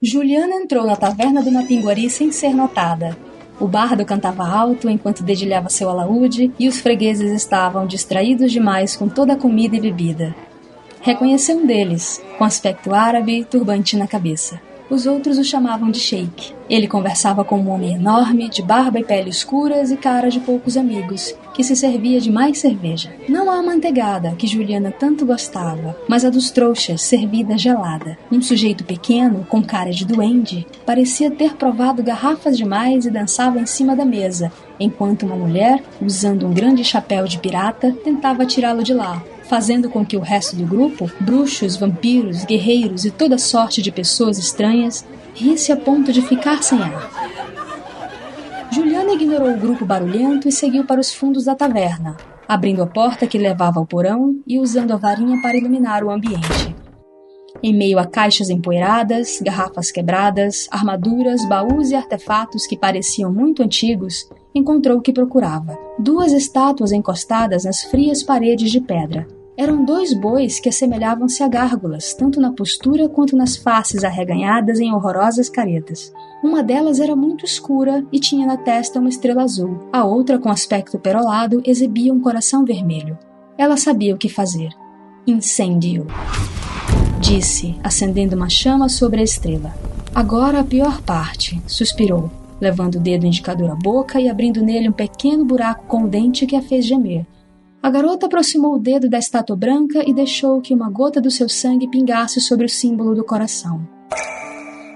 Juliana entrou na taverna do Mapinguari sem ser notada. O bardo cantava alto enquanto dedilhava seu alaúde e os fregueses estavam distraídos demais com toda a comida e bebida. Reconheceu um deles, com aspecto árabe e turbante na cabeça. Os outros o chamavam de Sheik. Ele conversava com um homem enorme, de barba e pele escuras e cara de poucos amigos, que se servia de mais cerveja. Não a amanteigada, que Juliana tanto gostava, mas a dos trouxas, servida gelada. Um sujeito pequeno, com cara de duende, parecia ter provado garrafas demais e dançava em cima da mesa, enquanto uma mulher, usando um grande chapéu de pirata, tentava tirá-lo de lá, fazendo com que o resto do grupo, bruxos, vampiros, guerreiros e toda sorte de pessoas estranhas, risse a ponto de ficar sem ar. Juliana ignorou o grupo barulhento e seguiu para os fundos da taverna, abrindo a porta que levava ao porão e usando a varinha para iluminar o ambiente. Em meio a caixas empoeiradas, garrafas quebradas, armaduras, baús e artefatos que pareciam muito antigos, encontrou o que procurava. 2 estátuas encostadas nas frias paredes de pedra. Eram 2 bois que assemelhavam-se a gárgulas, tanto na postura quanto nas faces arreganhadas em horrorosas caretas. Uma delas era muito escura e tinha na testa uma estrela azul. A outra, com aspecto perolado, exibia um coração vermelho. Ela sabia o que fazer. Incêndio, disse, acendendo uma chama sobre a estrela. Agora a pior parte, suspirou, levando o dedo indicador à boca e abrindo nele um pequeno buraco com o dente que a fez gemer. A garota aproximou o dedo da estátua branca e deixou que uma gota do seu sangue pingasse sobre o símbolo do coração.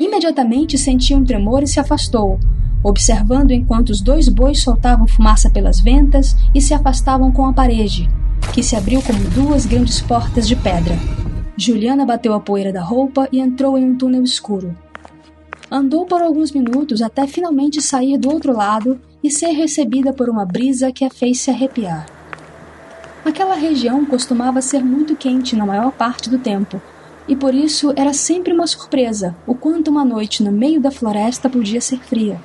Imediatamente sentiu um tremor e se afastou, observando enquanto os 2 bois soltavam fumaça pelas ventas e se afastavam com a parede, que se abriu como 2 grandes portas de pedra. Juliana bateu a poeira da roupa e entrou em um túnel escuro. Andou por alguns minutos até finalmente sair do outro lado e ser recebida por uma brisa que a fez se arrepiar. Aquela região costumava ser muito quente na maior parte do tempo, e por isso era sempre uma surpresa o quanto uma noite no meio da floresta podia ser fria,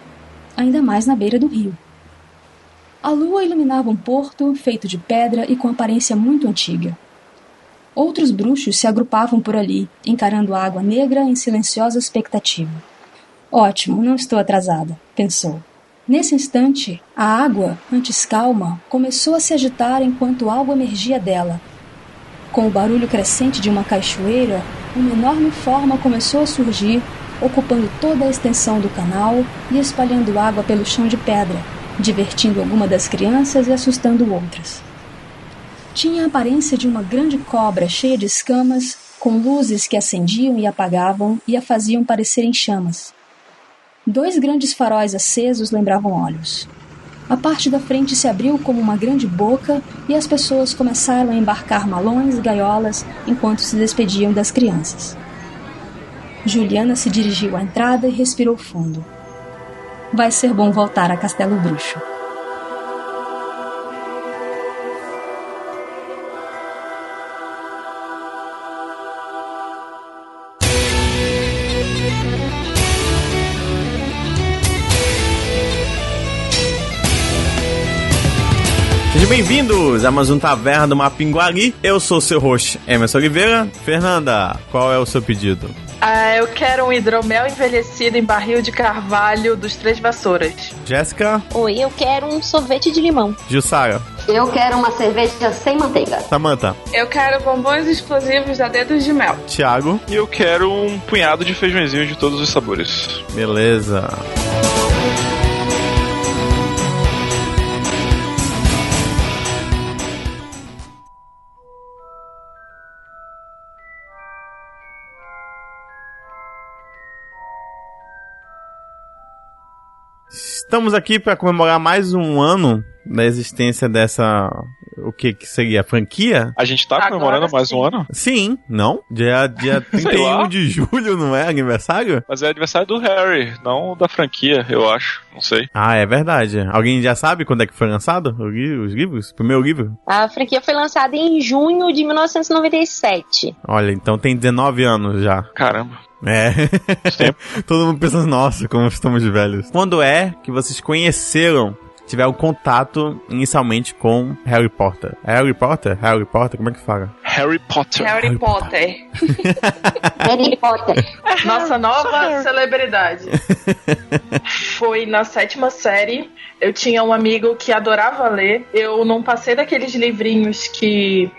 ainda mais na beira do rio. A lua iluminava um porto feito de pedra e com aparência muito antiga. Outros bruxos se agrupavam por ali, encarando a água negra em silenciosa expectativa. Ótimo, não estou atrasada, pensou. Nesse instante, a água, antes calma, começou a se agitar enquanto algo emergia dela. Com o barulho crescente de uma cachoeira, uma enorme forma começou a surgir, ocupando toda a extensão do canal e espalhando água pelo chão de pedra, divertindo alguma das crianças e assustando outras. Tinha a aparência de uma grande cobra cheia de escamas, com luzes que acendiam e apagavam e a faziam parecer em chamas. 2 grandes faróis acesos lembravam olhos. A parte da frente se abriu como uma grande boca e as pessoas começaram a embarcar malões e gaiolas enquanto se despediam das crianças. Juliana se dirigiu à entrada e respirou fundo. Vai ser bom voltar a Castelo Bruxo. Sejam bem-vindos a mais um Taverna do Mapinguari. Eu sou o seu host, Emerson Oliveira. Fernanda, qual é o seu pedido? Eu quero um hidromel envelhecido em barril de carvalho dos 3 Vassouras. Jéssica? Oi, eu quero um sorvete de limão. Jussara? Eu quero uma cerveja sem manteiga. Samantha? Eu quero bombons explosivos da Dedos de Mel. Thiago? E eu quero um punhado de feijõezinhos de todos os sabores. Beleza. Estamos aqui para comemorar mais um ano da existência dessa... O que seria? A franquia? A gente tá comemorando mais um ano? Sim, não? Dia 31 de julho, não é aniversário? Mas é aniversário do Harry, não da franquia, eu acho. Não sei. Ah, é verdade. Alguém já sabe quando é que foi lançado os livros? O primeiro livro? A franquia foi lançada em junho de 1997. Olha, então tem 19 anos já. Caramba. É. Todo mundo pensando, nossa, como estamos velhos. Quando é que vocês tiveram contato inicialmente com Harry Potter? Harry Potter? Como é que fala? Harry Potter. Harry Potter. Harry Potter. Nossa nova celebridade. Foi na 7ª série. Eu tinha um amigo que adorava ler. Eu não passei daqueles livrinhos que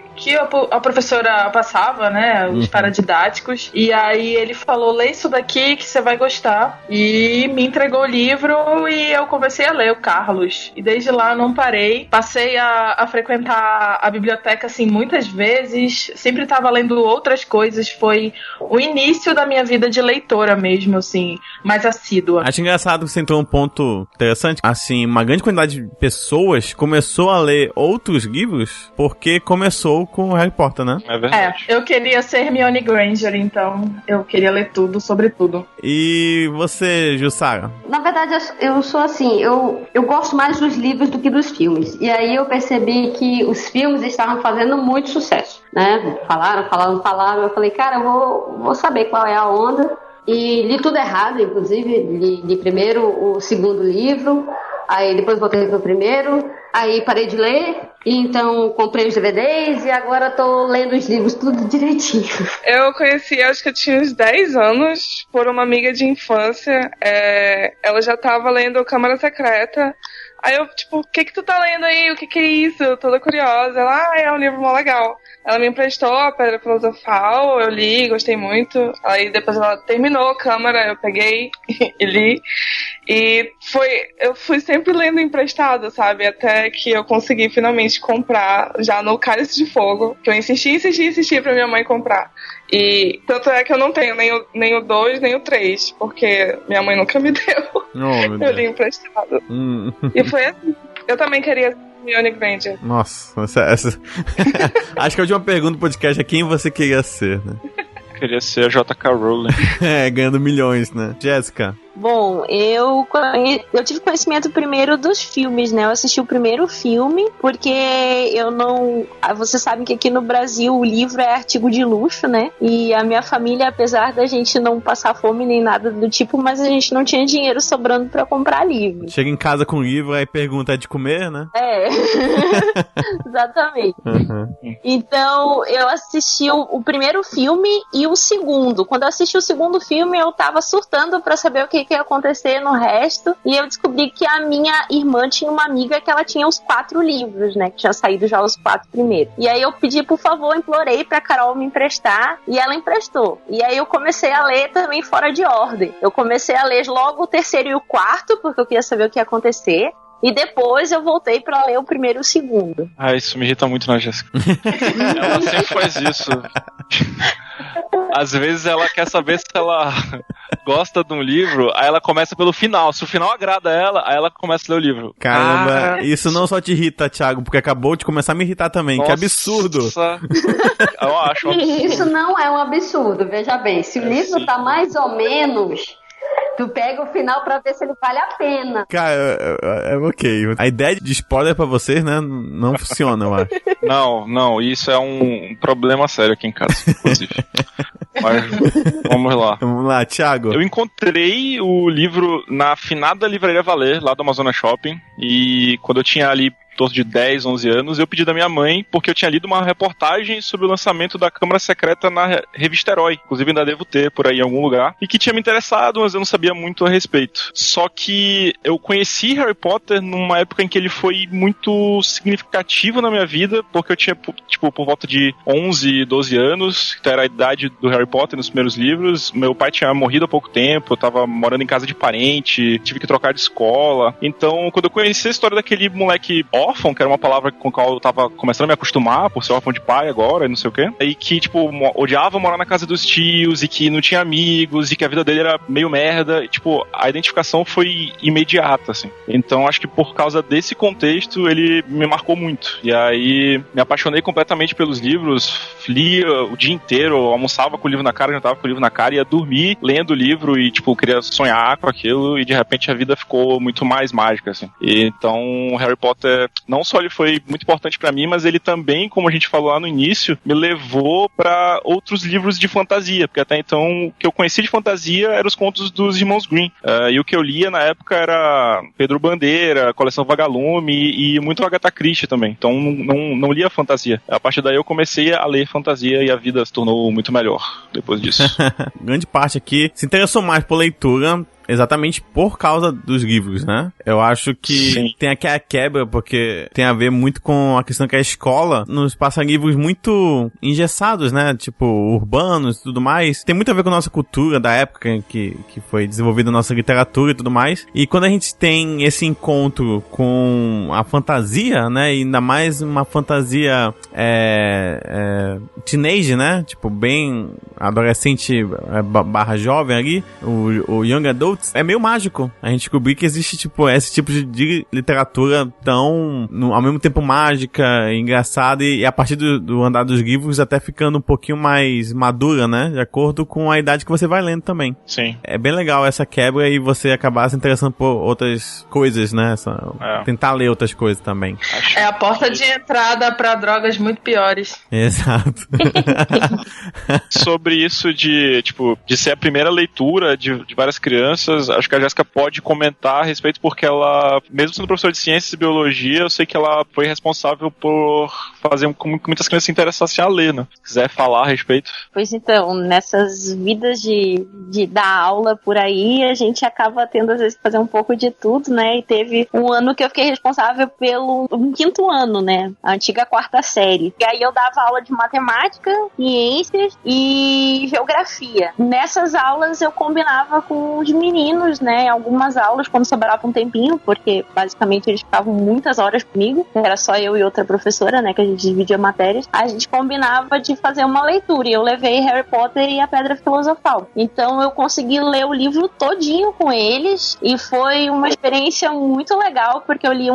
a professora passava, né? Os paradidáticos. E aí ele falou, lê isso daqui que você vai gostar. E me entregou o livro e eu comecei a ler o Carlos. E desde lá eu não parei. Passei a frequentar a biblioteca, assim, muitas vezes. Sempre estava lendo outras coisas. Foi o início da minha vida de leitora mesmo, assim, mais assídua. Acho engraçado que você entrou um ponto interessante. Assim, uma grande quantidade de pessoas começou a ler outros livros porque começou com Harry Potter, né? É verdade. Eu queria ser Hermione Granger, então eu queria ler tudo sobre tudo. E você, Jussara? Na verdade, eu sou assim, eu gosto mais dos livros do que dos filmes. E aí eu percebi que os filmes estavam fazendo muito sucesso, né? Falaram. Eu falei, cara, eu vou saber qual é a onda. E li tudo errado, inclusive. Li primeiro o segundo livro, aí depois voltei pro primeiro, aí parei de ler, e então comprei os DVDs e agora tô lendo os livros tudo direitinho. Eu conheci, acho que eu tinha uns 10 anos, por uma amiga de infância. Ela já tava lendo Câmara Secreta. Aí eu, tipo, o que tu tá lendo aí? O que é isso? Toda curiosa. Ela, é um livro mó legal. Ela me emprestou a Pedra Filosofal, eu li, gostei muito. Aí depois ela terminou a Câmara, eu peguei e li. E eu fui sempre lendo emprestado, sabe? Até que eu consegui finalmente comprar, já no Cálice de Fogo. Que eu insisti pra minha mãe comprar. E tanto é que eu não tenho nem o 2, nem o 3, porque minha mãe nunca me deu. Eu li emprestado. E foi assim. Eu também queria ser Hermione Granger. Nossa, essa... Acho que a última pergunta do podcast é quem você queria ser, né? Queria ser a J.K. Rowling. Ganhando milhões, né? Jéssica? Bom, eu tive conhecimento primeiro dos filmes, né? Eu assisti o primeiro filme, porque eu não... Vocês sabem que aqui no Brasil o livro é artigo de luxo, né? E a minha família, apesar da gente não passar fome nem nada do tipo, mas a gente não tinha dinheiro sobrando pra comprar livro. Chega em casa com o livro, aí pergunta, é de comer, né? Exatamente. Então, eu assisti o primeiro filme e o segundo. Quando eu assisti o segundo filme, eu tava surtando pra saber o que ia acontecer no resto, e eu descobri que a minha irmã tinha uma amiga que ela tinha os 4 livros, né, que tinha saído já os 4 primeiros. E aí eu pedi, por favor, implorei pra Carol me emprestar, e ela emprestou. E aí eu comecei a ler também fora de ordem. Eu comecei a ler logo o 3º e o 4º, porque eu queria saber o que ia acontecer. E depois eu voltei pra ler o 1º e o 2º. Isso me irrita muito na Jéssica. Ela sempre faz isso. Às vezes ela quer saber se ela gosta de um livro, aí ela começa pelo final. Se o final agrada ela, aí ela começa a ler o livro. Caramba, isso não só te irrita, Thiago, porque acabou de começar a me irritar também. Nossa. Que absurdo. Eu acho um absurdo. Isso não é um absurdo, veja bem. Se o livro tá mais ou menos... Tu pega o final pra ver se ele vale a pena. Cara, ok. A ideia de spoiler pra vocês, né, não funciona, eu acho. Não, isso é um problema sério aqui em casa, inclusive. Mas vamos lá. Vamos lá, Thiago. Eu encontrei o livro na finada Livraria Valer, lá do Amazonas Shopping, e quando eu tinha ali torno de 10, 11 anos, eu pedi da minha mãe, porque eu tinha lido uma reportagem sobre o lançamento da Câmara Secreta na revista Herói, inclusive ainda devo ter por aí em algum lugar, e que tinha me interessado, mas eu não sabia muito a respeito. Só que eu conheci Harry Potter numa época em que ele foi muito significativo na minha vida, porque eu tinha, tipo, por volta de 11, 12 anos, que era a idade do Harry Potter nos primeiros livros. Meu pai tinha morrido há pouco tempo, eu tava morando em casa de parente, tive que trocar de escola. Então, quando eu conheci a história daquele moleque órfão, que era uma palavra com a qual eu tava começando a me acostumar, por ser órfão de pai agora, e não sei o quê, e que, tipo, odiava morar na casa dos tios, e que não tinha amigos, e que a vida dele era meio merda, e, tipo, a identificação foi imediata, assim. Então, acho que por causa desse contexto, ele me marcou muito. E aí, me apaixonei completamente pelos livros, lia o dia inteiro, almoçava com o livro na cara, jantava com o livro na cara, ia dormir lendo o livro, e, tipo, queria sonhar com aquilo, e de repente a vida ficou muito mais mágica, assim. E, então, Harry Potter não só ele foi muito importante pra mim, mas ele também, como a gente falou lá no início, me levou pra outros livros de fantasia, porque até então o que eu conheci de fantasia eram os contos dos irmãos Grimm, e o que eu lia na época era Pedro Bandeira, Coleção Vagalume e muito Agatha Christie também, então não lia fantasia. A partir daí eu comecei a ler fantasia e a vida se tornou muito melhor depois disso. Grande parte aqui se interessou mais por leitura exatamente por causa dos livros, né? Eu acho que Sim. Tem aqui a quebra, porque tem a ver muito com a questão que a escola nos passa livros muito engessados, né? Tipo, urbanos e tudo mais. Tem muito a ver com a nossa cultura da época que foi desenvolvida a nossa literatura e tudo mais. E quando a gente tem esse encontro com a fantasia, né? E ainda mais uma fantasia teenage, né? Tipo, bem adolescente barra jovem ali, o young adult, é meio mágico a gente descobrir que existe, tipo, esse tipo de literatura tão, ao mesmo tempo mágica, engraçada e a partir do andar dos livros até ficando um pouquinho mais madura, né? De acordo com a idade que você vai lendo também. Sim. É bem legal essa quebra e você acabar se interessando por outras coisas, né? Tentar ler outras coisas também. É a porta de entrada pra drogas muito piores. Exato. Sobre isso de ser a primeira leitura de várias crianças, acho que a Jéssica pode comentar a respeito, porque ela, mesmo sendo professora de ciências e biologia, eu sei que ela foi responsável por fazer com que muitas crianças se interessassem a ler, né? Se quiser falar a respeito. Pois então, nessas vidas de dar aula por aí, a gente acaba tendo às vezes que fazer um pouco de tudo, né? E teve um ano que eu fiquei responsável pelo 5º ano, né? A antiga 4ª série. E aí eu dava aula de matemática, ciências e geografia. Nessas aulas eu combinava com os meninos, né? Algumas aulas, quando sobrava um tempinho, porque basicamente eles ficavam muitas horas comigo. Era só eu e outra professora, né? Que a gente dividia matérias. A gente combinava de fazer uma leitura. E eu levei Harry Potter e a Pedra Filosofal. Então eu consegui ler o livro todinho com eles. E foi uma experiência muito legal, porque eu li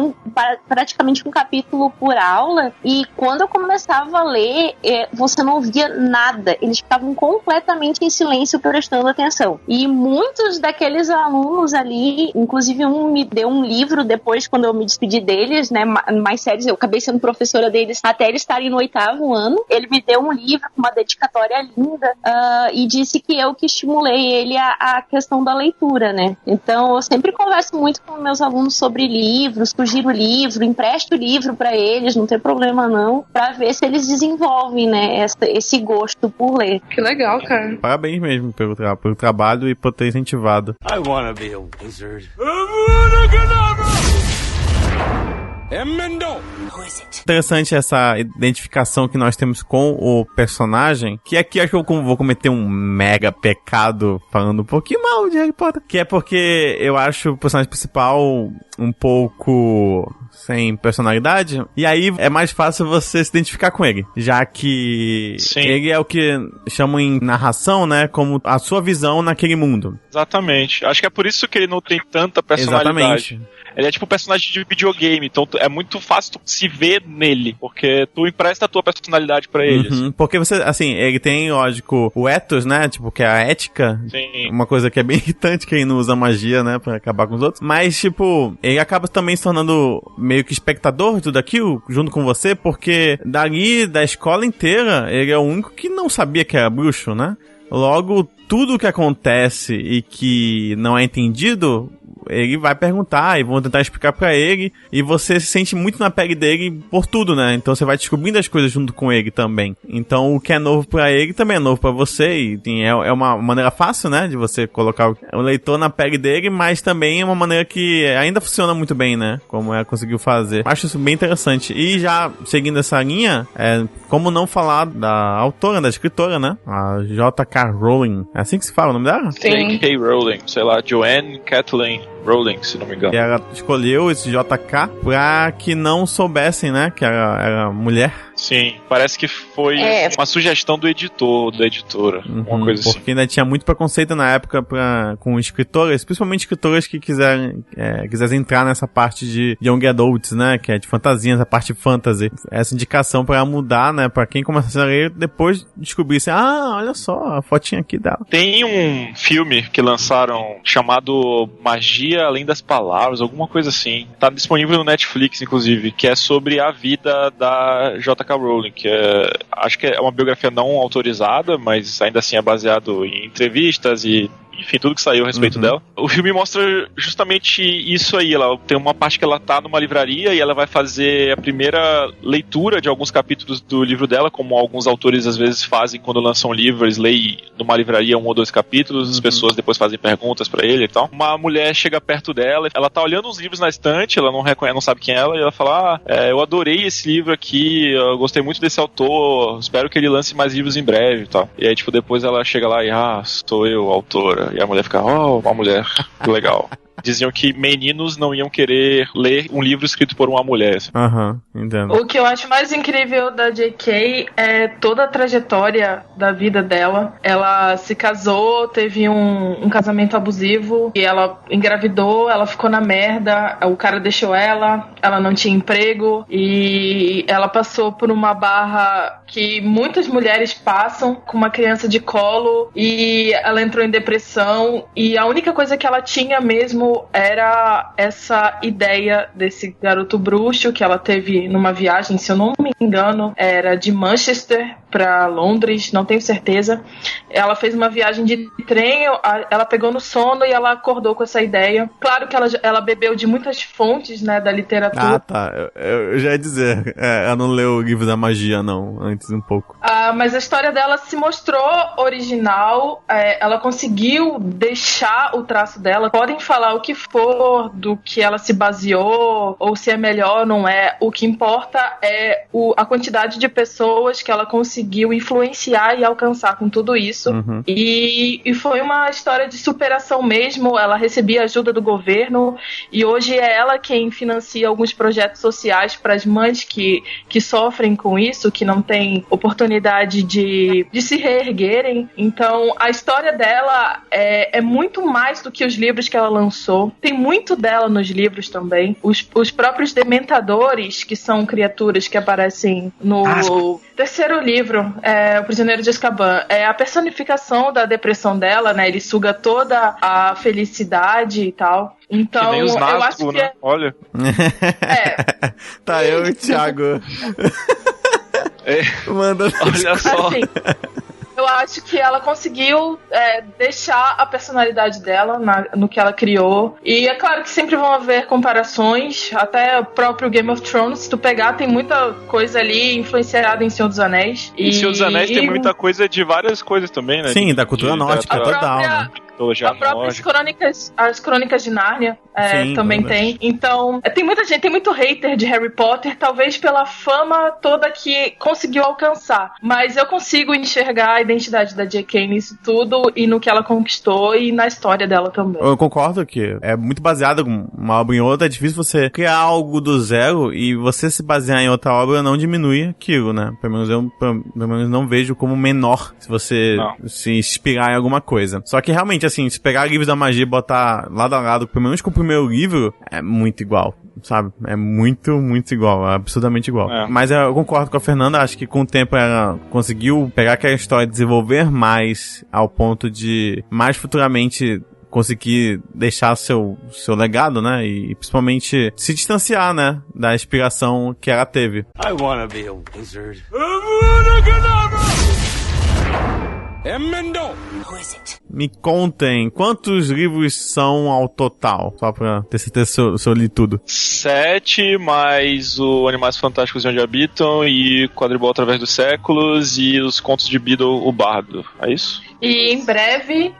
praticamente um capítulo por aula. E quando eu começava a ler, você não ouvia nada. Eles ficavam completamente em silêncio, prestando atenção. E muitos daqueles alunos ali, inclusive um me deu um livro depois, quando eu me despedi deles, né, mais sérios, eu acabei sendo professora deles até eles estarem no 8º ano. Ele me deu um livro com uma dedicatória linda, e disse que eu que estimulei ele a questão da leitura, né. Então eu sempre converso muito com meus alunos sobre livros, sugiro livro, empresto livro para eles, não tem problema não, para ver se eles desenvolvem, né, esse gosto por ler. Que legal, cara. Parabéns mesmo pelo trabalho e por ter incentivado. I wanna be a wizard. Interessante essa identificação que nós temos com o personagem, que aqui acho que eu vou cometer um mega pecado falando um pouquinho mal de Harry Potter, que é porque eu acho o personagem principal um pouco sem personalidade, e aí é mais fácil você se identificar com ele, já que Sim. Ele é o que chamam em narração, né, como a sua visão naquele mundo. Exatamente. Acho que é por isso que ele não tem tanta personalidade. Exatamente. Ele é tipo um personagem de videogame, então é muito fácil tu se ver nele, porque tu empresta a tua personalidade pra ele. Uhum, porque você, assim, ele tem, lógico, o ethos, né, tipo, que é a ética. Sim. Uma coisa que é bem irritante quem não usa magia, né, pra acabar com os outros. Mas, tipo, ele acaba também se tornando meio que espectador de tudo aquilo, junto com você, porque dali, da escola inteira, ele é o único que não sabia que era bruxo, né? Logo, tudo que acontece e que não é entendido, ele vai perguntar e vão tentar explicar pra ele, e você se sente muito na pele dele por tudo, né? Então você vai descobrindo as coisas junto com ele também. Então o que é novo pra ele também é novo pra você, e é uma maneira fácil, né? De você colocar o leitor na pele dele, mas também é uma maneira que ainda funciona muito bem, né? Como ela conseguiu fazer. Acho isso bem interessante. E já seguindo essa linha, como não falar da autora, da escritora, né? A J.K. Rowling. É assim que se fala o nome dela? J.K. Rowling, sei lá, Joanne Kathleen Rowling, se não me engano. E ela escolheu esse JK pra que não soubessem, né, que era mulher. Sim, parece que foi uma sugestão do editor, da editora, uma coisa assim. Porque ainda tinha muito preconceito na época com escritoras, principalmente escritoras que quisessem entrar nessa parte de Young Adults, né, que é de fantasia, essa parte fantasy. Essa indicação pra mudar, né, pra quem começa a ler, depois descobrir assim, olha só, a fotinha aqui dela. Tem um filme que lançaram chamado Magia Além das Palavras, alguma coisa assim. Tá disponível no Netflix, inclusive, que é sobre a vida da J.K. Rowling, que acho que é uma biografia não autorizada, mas ainda assim é baseado em entrevistas e enfim, tudo que saiu a respeito dela. O filme mostra justamente isso aí. Ela tem uma parte que ela tá numa livraria e ela vai fazer a primeira leitura de alguns capítulos do livro dela, como alguns autores às vezes fazem quando lançam um livro, eles leem numa livraria 1 ou 2 capítulos, as pessoas depois fazem perguntas pra ele e tal. Uma mulher chega perto dela, ela tá olhando uns livros na estante, ela não reconhece, não sabe quem é ela, e ela fala, eu adorei esse livro aqui, eu gostei muito desse autor, espero que ele lance mais livros em breve e tal. E aí, tipo, depois ela chega lá e, sou eu, autora. E a mulher fica, uma mulher, que legal. Diziam que meninos não iam querer ler um livro escrito por uma mulher. Entendo. O que eu acho mais incrível da J.K. é toda a trajetória da vida dela. Ela se casou, teve um casamento abusivo, e ela engravidou, ela ficou na merda, o cara deixou ela não tinha emprego, e ela passou por uma barra que muitas mulheres passam com uma criança de colo, e ela entrou em depressão, e a única coisa que ela tinha mesmo era essa ideia desse garoto bruxo que ela teve numa viagem, se eu não me engano, era de Manchester para Londres, não tenho certeza. Ela fez uma viagem de trem, ela pegou no sono e ela acordou com essa ideia. Claro que ela bebeu de muitas fontes, né, da literatura. Tá. Eu já ia dizer, ela não leu o livro da magia, não, antes um pouco. Mas a história dela se mostrou original, ela conseguiu deixar o traço dela. Podem falar o que for do que ela se baseou, ou se é melhor ou não é. O que importa é a quantidade de pessoas que ela conseguiu influenciar e alcançar com tudo isso. E foi uma história de superação mesmo. Ela recebia ajuda do governo e hoje é ela quem financia alguns projetos sociais para as mães que sofrem com isso, que não têm oportunidade de se reerguerem. Então a história dela é muito mais do que os livros que ela lançou. Tem muito dela nos livros também. Os próprios Dementadores, que são criaturas que aparecem no terceiro livro, O Prisioneiro de Azkaban, é a personificação da depressão dela, né? Ele suga toda a felicidade e tal. Então, que nem os eu acho que... né? Olha. Tá, eu e o Thiago. Manda. Olha só. Assim, eu acho que ela conseguiu deixar a personalidade dela no que ela criou. E é claro que sempre vão haver comparações. Até o próprio Game of Thrones, se tu pegar, tem muita coisa ali influenciada em Senhor dos Anéis. E Senhor dos Anéis tem muita coisa de várias coisas também, né? Sim, da cultura nórdica total, né? A própria as crônicas de Nárnia também tem. Então, tem muita gente, tem muito hater de Harry Potter, talvez pela fama toda que conseguiu alcançar. Mas eu consigo enxergar a identidade da J.K. nisso tudo e no que ela conquistou e na história dela também. Eu concordo que é muito baseado em uma obra em outra, é difícil você criar algo do zero e você se basear em outra obra não diminui aquilo, né? Pelo menos eu não vejo como menor se você se inspirar em alguma coisa. Só que realmente, assim, se pegar livros da magia e botar lado a lado, pelo menos com o primeiro livro, é muito igual, sabe? É muito, muito igual, é absurdamente igual. Mas eu concordo com a Fernanda, acho que com o tempo ela conseguiu pegar aquela história e desenvolver mais ao ponto de mais futuramente conseguir deixar seu legado, né? E principalmente se distanciar, né? Da inspiração que ela teve. I wanna be a wizard. Who is it? Me contem, quantos livros são ao total? Só pra ter certeza se eu li tudo. 7, mais o Animais Fantásticos e Onde Habitam, e Quadribol Através dos Séculos, e os Contos de Beedle, o Bardo. É isso? E em breve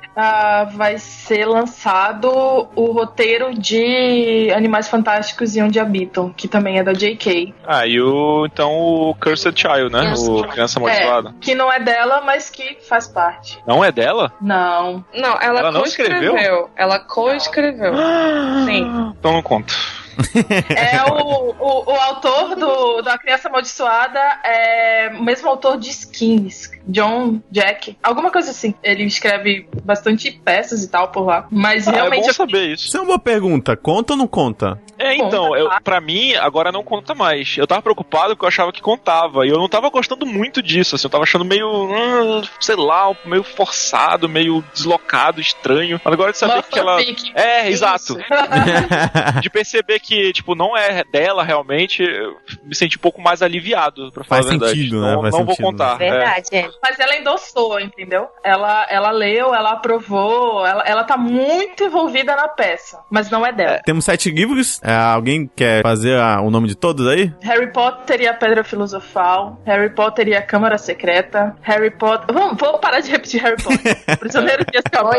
vai ser lançado o roteiro de Animais Fantásticos e Onde Habitam, que também é da J.K. E o Cursed Child, né? O Criança Amaldiçoada. Que não é dela, mas que faz parte. Não é dela? Não. Não, ela não escreveu? Ela co-escreveu. Sim. Então não conta. É o autor da Criança Amaldiçoada, é o mesmo autor de Skins, John Jack, alguma coisa assim. Ele escreve bastante peças e tal por lá, mas realmente... É bom saber isso. Isso é uma boa pergunta, conta ou não conta? Então, pra mim, agora não conta mais. Eu tava preocupado porque eu achava que contava, e eu não tava gostando muito disso, assim, eu tava achando meio, sei lá, meio forçado, meio deslocado, estranho. Mas agora de saber que ela... Exato. De perceber que, tipo, não é dela realmente, eu me senti um pouco mais aliviado, pra falar a verdade. Sentido, né? Não vou contar. Verdade, Mas ela endossou, entendeu? Ela leu, ela aprovou, ela tá muito envolvida na peça, mas não é dela. Temos 7 livros. Alguém quer fazer o nome de todos aí? Harry Potter e a Pedra Filosofal, Harry Potter e a Câmara Secreta, Harry Potter... Vamos parar de repetir Harry Potter. Prisioneiro de Azkaban.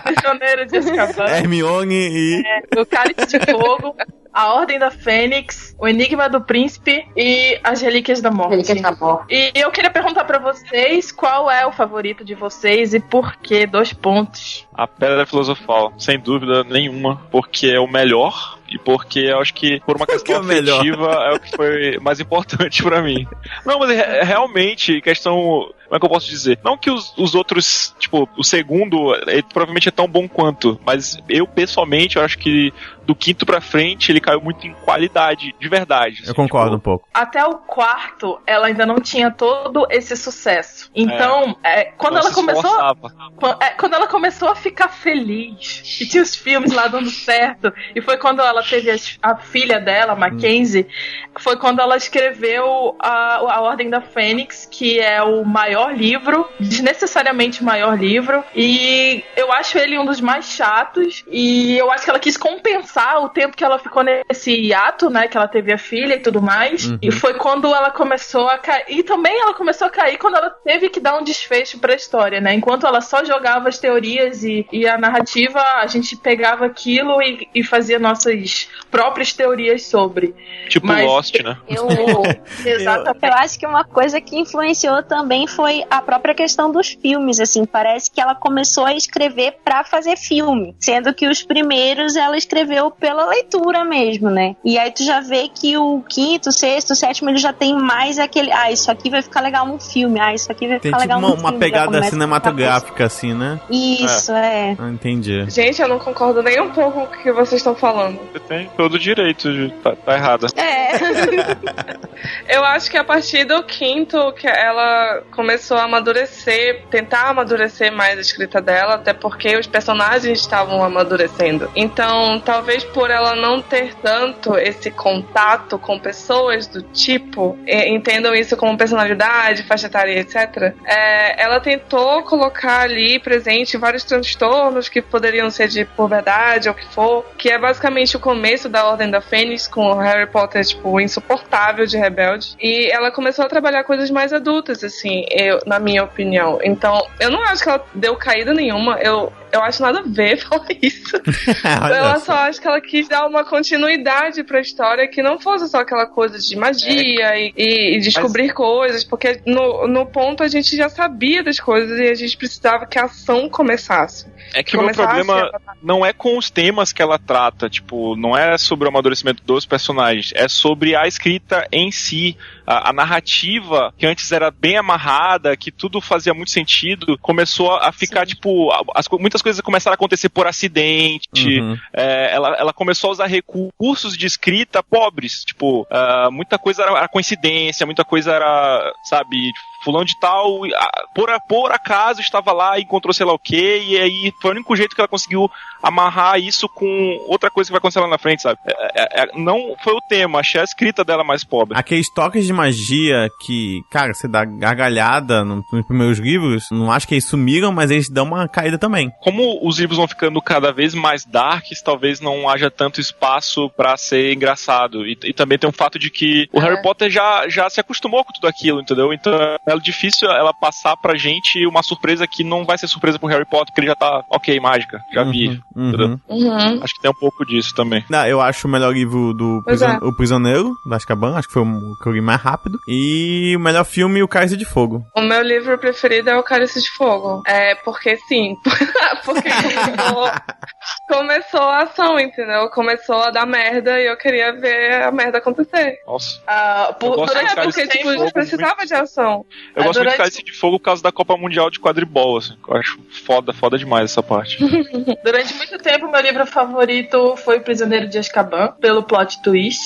Prisioneiro de Azkaban. Hermione e... O Cálice de Fogo, A Ordem da Fênix, O Enigma do Príncipe e As Relíquias da Morte. Relíquias da Morte. E eu queria perguntar pra vocês qual é o favorito de vocês e por quê? 2 pontos. A Pedra Filosofal, sem dúvida nenhuma, porque é o melhor e porque eu acho que por uma questão afetiva é o que foi mais importante pra mim. Não, mas realmente, questão... Como é que eu posso dizer? Não que os outros, tipo, o segundo, ele provavelmente é tão bom quanto, mas eu, pessoalmente, eu acho que do quinto pra frente, ele caiu muito em qualidade, de verdade. Eu concordo um pouco. Até o quarto, ela ainda não tinha todo esse sucesso. Então, quando ela começou... Quando ela começou a ficar feliz, e tinha os filmes lá dando certo, e foi quando ela teve a filha dela, Mackenzie, foi quando ela escreveu a Ordem da Fênix, que é o maior livro, desnecessariamente o maior livro, e eu acho ele um dos mais chatos, e eu acho que ela quis compensar o tempo que ela ficou nesse hiato, né, que ela teve a filha e tudo mais, e foi quando ela começou a cair, e também ela começou a cair quando ela teve que dar um desfecho pra história, né, enquanto ela só jogava as teorias e a narrativa, a gente pegava aquilo e fazia nossas próprias teorias sobre. Tipo Lost, né? Exatamente. Eu acho que uma coisa que influenciou também foi a própria questão dos filmes, assim, parece que ela começou a escrever pra fazer filme, sendo que os primeiros ela escreveu pela leitura mesmo, né? E aí tu já vê que o quinto, o sexto, o sétimo, ele já tem mais aquele, isso aqui vai ficar legal num filme, isso aqui vai ficar legal num filme. Tem uma pegada cinematográfica, assim, né? Isso, Entendi. Gente, eu não concordo nem um pouco com o que vocês estão falando. Você tem todo o direito de tá errada. Eu acho que a partir do quinto que ela começou a amadurecer, tentar amadurecer mais a escrita dela, até porque os personagens estavam amadurecendo. Então, talvez por ela não ter tanto esse contato com pessoas do tipo, entendam isso como personalidade, faixa etária, etc. Ela tentou colocar ali presente vários transtornos que poderiam ser de puberdade ou o que for, que é basicamente o começo da Ordem da Fênix, com o Harry Potter, tipo, insuportável de rebelde. E ela começou a trabalhar coisas mais adultas, assim, na minha opinião. Então, eu não acho que ela deu caída nenhuma, eu acho nada a ver falar isso. Eu só acho que ela quis dar uma continuidade pra história que não fosse só aquela coisa de magia e descobrir coisas, porque no ponto a gente já sabia das coisas e a gente precisava que a ação começasse. É que o meu problema não é com os temas que ela trata, tipo, não é sobre o amadurecimento dos personagens, é sobre a escrita em si. A narrativa, que antes era bem amarrada, que tudo fazia muito sentido, começou a ficar, tipo, muitas coisas começaram a acontecer por acidente, ela começou a usar recursos de escrita pobres, tipo, muita coisa era coincidência, muita coisa era, sabe, fulano de tal, por acaso estava lá e encontrou sei lá o quê, e aí foi o único jeito que ela conseguiu amarrar isso com outra coisa que vai acontecer lá na frente, sabe? Não foi o tema, achei a escrita dela mais pobre. Aqueles toques de magia que, cara, você dá gargalhada nos primeiros livros, não acho que eles sumiram, mas eles dão uma caída também. Como os livros vão ficando cada vez mais darks, talvez não haja tanto espaço pra ser engraçado. E também tem o fato de que o Harry Potter já se acostumou com tudo aquilo, entendeu? Então é difícil ela passar pra gente uma surpresa que não vai ser surpresa pro Harry Potter, porque ele já tá, ok, mágica, já vi. Acho que tem um pouco disso também. Eu acho o melhor livro O Prisioneiro, da Azkaban, acho que foi o que eu li mais rápido. E o melhor filme, O Cálice de Fogo. O meu livro preferido é O Cálice de Fogo. Porque sim. Porque começou a ação, entendeu? Começou a dar merda e eu queria ver a merda acontecer. Nossa. Porque, tipo, a gente precisava de ação. Eu gosto muito de Cálice de Fogo por causa da Copa Mundial de Quadribol, assim. Eu acho foda demais essa parte. Durante muito tempo, meu livro favorito foi O Prisioneiro de Azkaban, pelo plot twist.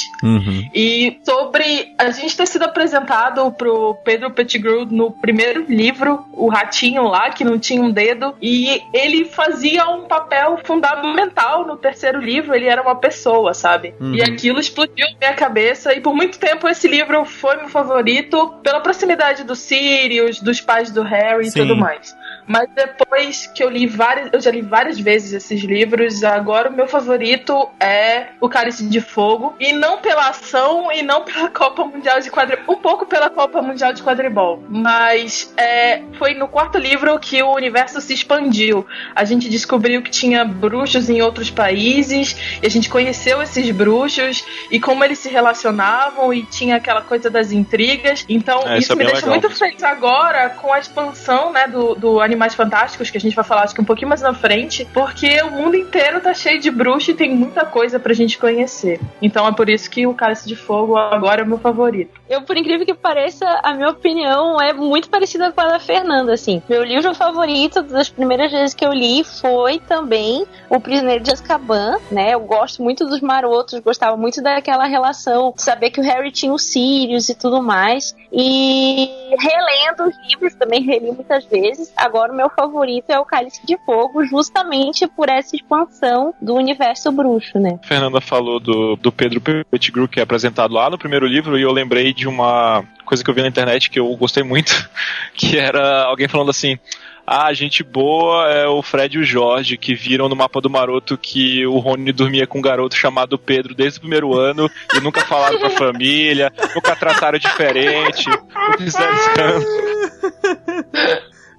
E sobre a gente ter sido apresentado pro Pedro Pettigrew no primeiro livro, o ratinho lá, que não tinha um dedo, e ele fazia um papel fundamental no terceiro livro, ele era uma pessoa, sabe? E aquilo explodiu minha cabeça, e por muito tempo esse livro foi meu favorito, pela proximidade do Sirius, dos pais do Harry e tudo mais. Mas depois que eu já li várias vezes esses livros, agora o meu favorito é O Cálice de Fogo, e não pela ação e não pela Copa Mundial de Quadribol, um pouco pela Copa Mundial de Quadribol, mas foi no quarto livro que o universo se expandiu. A gente descobriu que tinha bruxos em outros países, e a gente conheceu esses bruxos e como eles se relacionavam, e tinha aquela coisa das intrigas. Então isso me deixa muito feliz agora com a expansão, né, do Animais Fantásticos, que a gente vai falar acho que um pouquinho mais na frente, porque o mundo inteiro tá cheio de bruxo e tem muita coisa pra gente conhecer. Então é por isso que o Cálice de Fogo agora é o meu favorito. Eu, por incrível que pareça, a minha opinião é muito parecida com a da Fernanda, assim. Meu livro favorito das primeiras vezes que eu li foi também O Prisioneiro de Azkaban, né? Eu gosto muito dos marotos, gostava muito daquela relação de saber que o Harry tinha o Sirius e tudo mais. E relendo os livros, também reli muitas vezes. Agora o meu favorito é o Cálice de Fogo, justamente por essa expansão do universo bruxo, né? A Fernanda falou do Pedro Pettigrew, que é apresentado lá no primeiro livro, e eu lembrei de uma coisa que eu vi na internet que eu gostei muito, que era alguém falando assim: gente boa é o Fred e o Jorge, que viram no mapa do Maroto que o Rony dormia com um garoto chamado Pedro desde o primeiro ano e nunca falaram pra família, nunca trataram diferente, não fizeram escândalo.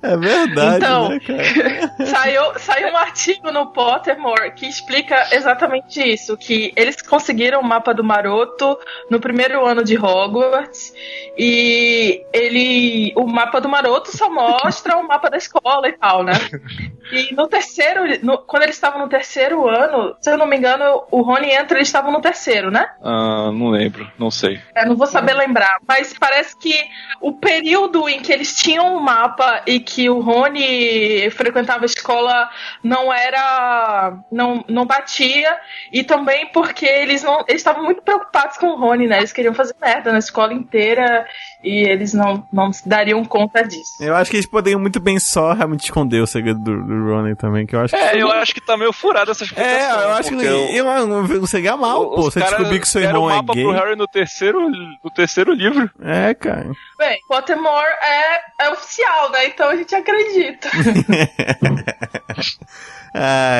É verdade, então, né, cara? Saiu um artigo no Pottermore que explica exatamente isso, que eles conseguiram o mapa do Maroto no primeiro ano de Hogwarts, e o mapa do Maroto só mostra o mapa da escola e tal, né? E no terceiro, quando eles estavam no terceiro ano, se eu não me engano, o Rony entra, eles estavam no terceiro, né? Não lembro, não sei. Não vou saber lembrar, mas parece que o período em que eles tinham o mapa e que o Rony frequentava a escola não batia, e também porque eles estavam muito preocupados com o Rony, né? Eles queriam fazer merda na escola inteira e eles não se dariam conta disso. Eu acho que eles poderiam muito bem só realmente esconder o segredo do Rony também, que eu acho que... eu acho que tá meio furado essa explicação. Eu acho que não seria mal, pô, você descobrir que seu irmão é gay. O mapa pro Harry no terceiro livro. Cara. Bem, Pottermore é oficial, né? Então a gente acredita.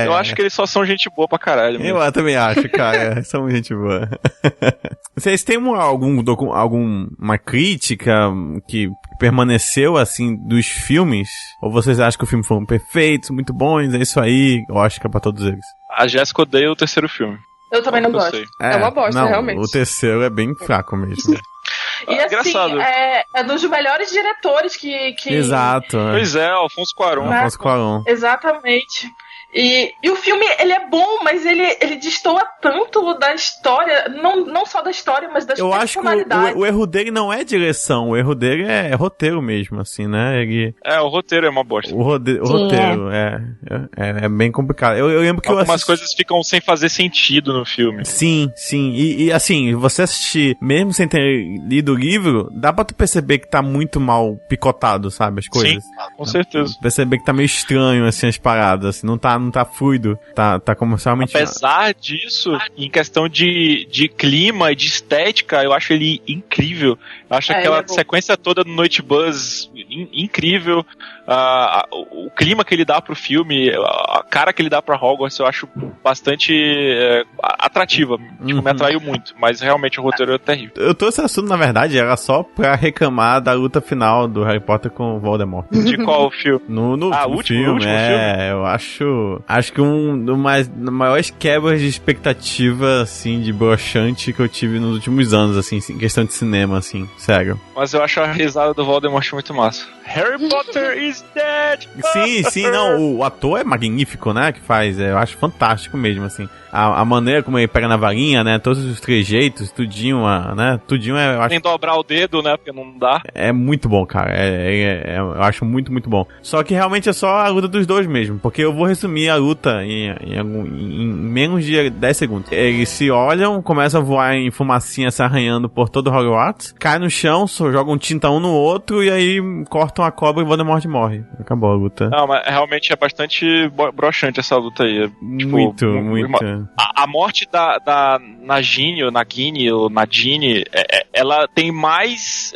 Eu acho que eles só são gente boa pra caralho. Mesmo. Eu também acho, cara. São gente boa. Vocês têm alguma crítica que permaneceu, assim, dos filmes? Ou vocês acham que os filmes foram perfeitos, muito bons, é isso aí? Eu acho que é pra todos eles. A Jéssica odeia o terceiro filme. Eu também não gosto. É uma bosta, realmente. O terceiro é bem fraco mesmo. E assim, engraçado. É dos melhores diretores que... Exato. Pois é, Alfonso Cuarón. Alfonso Cuarón. Exatamente. E o filme, ele é bom, mas ele destoa tanto da história, não só da história, mas das personalidades. Eu acho que o erro dele não é direção, o erro dele é roteiro mesmo, assim, né? O roteiro é uma bosta. O roteiro é bem complicado. Eu lembro que algumas coisas ficam sem fazer sentido no filme. Sim. E assim, você assistir, mesmo sem ter lido o livro, dá pra tu perceber que tá muito mal picotado, sabe, as coisas. Sim, com certeza. Perceber que tá meio estranho, assim, as paradas, assim, não tá fluido, tá comercialmente... Apesar disso, em questão de clima e de estética, eu acho ele incrível. Eu acho aquela sequência toda do Noite Buzz incrível. O clima que ele dá pro filme, a cara que ele dá pra Hogwarts, eu acho bastante atrativa. Tipo, me atraiu muito, mas realmente o roteiro é terrível. Eu trouxe esse assunto, na verdade, era só pra reclamar da luta final do Harry Potter com o Voldemort. De qual filme? No último filme. Eu acho acho que das maiores quebras de expectativa, assim, de broxante que eu tive nos últimos anos, assim, em questão de cinema, assim, sério. Mas eu acho a risada do Voldemort muito massa. Harry Potter is dead! Sim, não, o ator é magnífico, né, que faz, eu acho fantástico mesmo, assim. A maneira como ele pega na varinha, né, todos os trejeitos, tudinho, né, tudinho eu acho... Sem dobrar o dedo, né, porque não dá. É muito bom, cara, eu acho muito, muito bom. Só que realmente é só a luta dos dois mesmo, porque eu vou resumir a luta em menos de 10 segundos. Eles se olham, começam a voar em fumacinha se arranhando por todo Hogwarts, cai no chão, jogam tinta um no outro e aí cortam a cobra e Voldemort morre. Acabou a luta. Não, mas realmente é bastante broxante essa luta aí. Muito. A morte da Nagini ou Nadine, ela tem mais...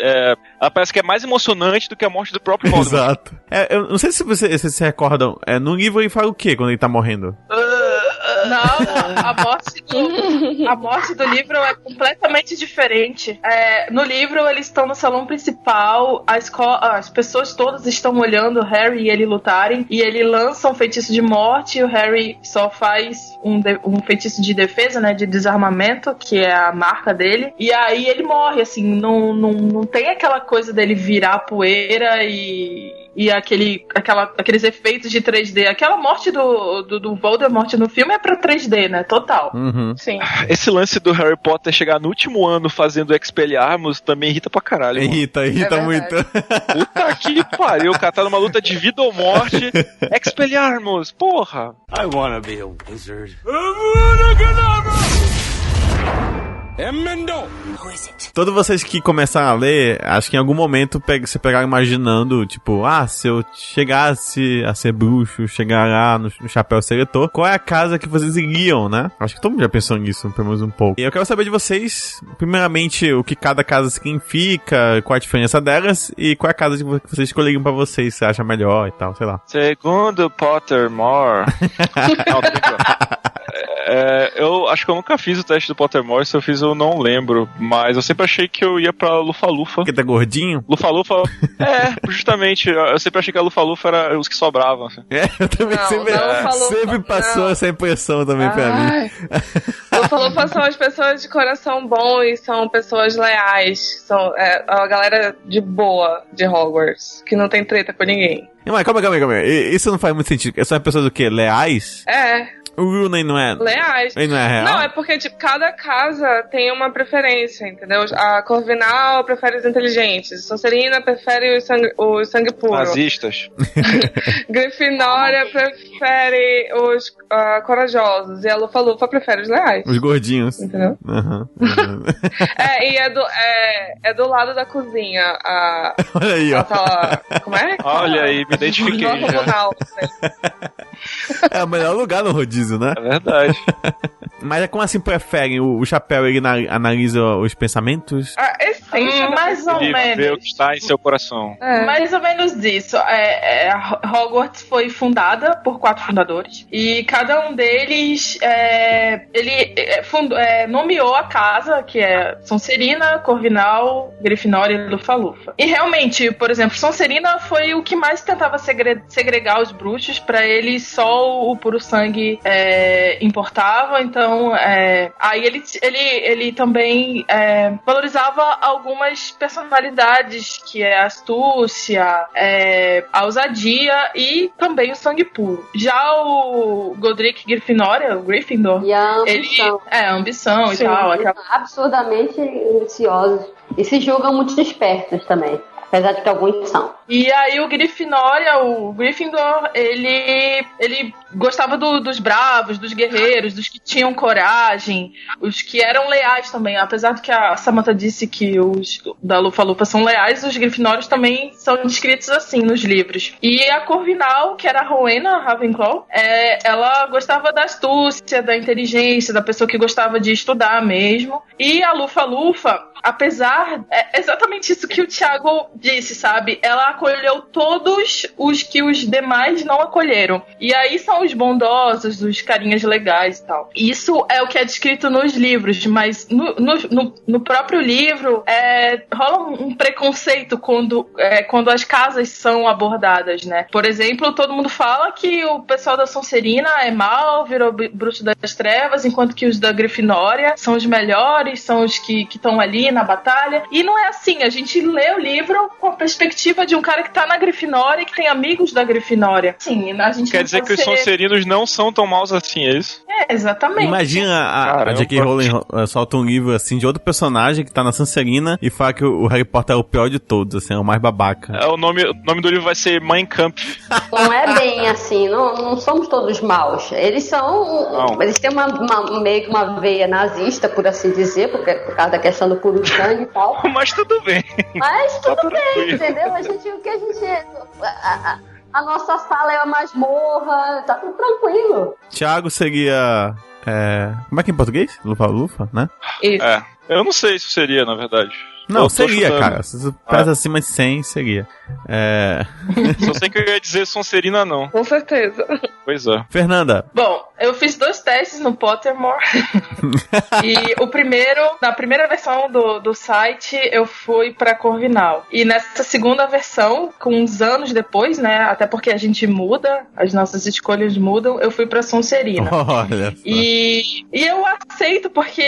ela parece que é mais emocionante do que a morte do próprio Voldemort. Exato. Eu não sei se vocês se recordam, no livro ele fala o quê quando ele tá morrendo? Não, a morte do livro é completamente diferente. No livro, eles estão no salão principal, as pessoas todas estão olhando o Harry e ele lutarem, e ele lança um feitiço de morte, e o Harry só faz um feitiço de defesa, né, de desarmamento, que é a marca dele, e aí ele morre, assim, não tem aquela coisa dele virar poeira e aqueles efeitos de 3D. Aquela morte do Voldemort no filme é pra 3D, né? Total. Uhum. Sim. Esse lance do Harry Potter chegar no último ano fazendo Expelliarmus também irrita pra caralho. Irrita muito. Puta que pariu, o cara tá numa luta de vida ou morte. Expelliarmus, porra. I wanna be a wizard. Who is it? Todos vocês que começaram a ler, acho que em algum momento você pegaram imaginando, tipo, se eu chegasse a ser bruxo, chegar lá no chapéu seletor, qual é a casa que vocês iriam, né? Acho que todo mundo já pensou nisso, pelo menos um pouco. E eu quero saber de vocês, primeiramente, o que cada casa significa, qual a diferença delas, e qual é a casa que vocês escolheriam pra vocês, se acha melhor e tal, sei lá. Segundo Pottermore... Não, tô brincando. Eu acho que eu nunca fiz o teste do Pottermore, se eu fiz eu não lembro, mas eu sempre achei que eu ia pra Lufa-Lufa. Porque tá gordinho? Lufa-Lufa, justamente, eu sempre achei que a Lufa-Lufa era os que sobravam. Assim. Eu também sempre passou essa impressão também pra mim. Lufa-Lufa são as pessoas de coração bom e são pessoas leais, são a galera de boa de Hogwarts, que não tem treta com ninguém. Mas calma aí, isso não faz muito sentido, são pessoas do quê? Leais? O Rooney não é... Leais. Ele não é real? Não, é porque, tipo, cada casa tem uma preferência, entendeu? A Corvinal prefere os inteligentes. Sonserina prefere o sangue puro. Nazistas. Grifinória prefere os corajosos. E a Lufa-Lufa prefere os leais. Os gordinhos. Entendeu? Uhum. E é do lado da cozinha. Olha aí, ó. Como é? Olha aí, me identifiquei já. É o melhor lugar no rodízio, né? É verdade. Mas como assim preferem? O chapéu, ele analisa os pensamentos? Mais ou Ele menos. vê o que está em seu coração. Mais ou menos isso. Hogwarts foi fundada por 4 fundadores. E cada um deles nomeou a casa, que é Sonserina, Corvinal, Grifinória e Lufa-Lufa. E realmente, por exemplo, Sonserina foi o que mais tentava segregar os bruxos. Pra eles só o puro sangue importava. Então, aí ele também valorizava algumas personalidades, que é a astúcia, a ousadia e também o sangue puro. Já o Godric Grifinória, o Gryffindor, e a ambição. A ambição. Sim, e tal. eles são absurdamente ambiciosos. E se julgam muito espertos também. Apesar de que alguns são. E aí o Gryffindor, ele gostava dos bravos, dos guerreiros, dos que tinham coragem, os que eram leais também. Apesar de que a Samantha disse que os da Lufa-Lufa são leais, os Grifinórios também são descritos assim nos livros. E a Corvinal, que era a Rowena Ravenclaw, ela gostava da astúcia, da inteligência, da pessoa que gostava de estudar mesmo. E a Lufa-Lufa, apesar... É exatamente isso que o Thiago disse, sabe? Ela acolheu todos os que os demais não acolheram. E aí são são os bondosos, os carinhas legais e tal. Isso é o que é descrito nos livros, mas no próprio livro rola um preconceito quando as casas são abordadas, né? Por exemplo, todo mundo fala que o pessoal da Sonserina é mau, virou bruxo das trevas, enquanto que os da Grifinória são os melhores, são os que estão ali na batalha. E não é assim, a gente lê o livro com a perspectiva de um cara que tá na Grifinória e que tem amigos da Grifinória. Sim, a gente quer dizer que os Sonserinos não são tão maus assim, é isso? Exatamente. Imagina a J.K. Rowling solta um livro assim de outro personagem que tá na Sonserina e fala que o Harry Potter é o pior de todos, assim, é o mais babaca. O nome do livro vai ser Mein Kampf. Não é bem assim, não somos todos maus. Eles são. Eles têm meio que uma veia nazista, por assim dizer, por causa da questão do puro sangue e tal. Mas tudo bem. Mas tudo bem, entendeu? A nossa sala é a masmorra, tá tudo tranquilo. Thiago seria. Como é que é em português? Lufa, né? Isso. Eu não sei se seria, na verdade. Não, seria, chutando. cara. Se você pesa acima de 100, seria. Só sei que eu ia dizer Sonserina, não. Com certeza. Pois é. Fernanda. Bom, eu fiz 2 testes no Pottermore. E o primeiro, na primeira versão do site, eu fui pra Corvinal. E nessa segunda versão, com uns anos depois, né? Até porque a gente muda, as nossas escolhas mudam, eu fui pra Sonserina. Olha só. E eu aceito porque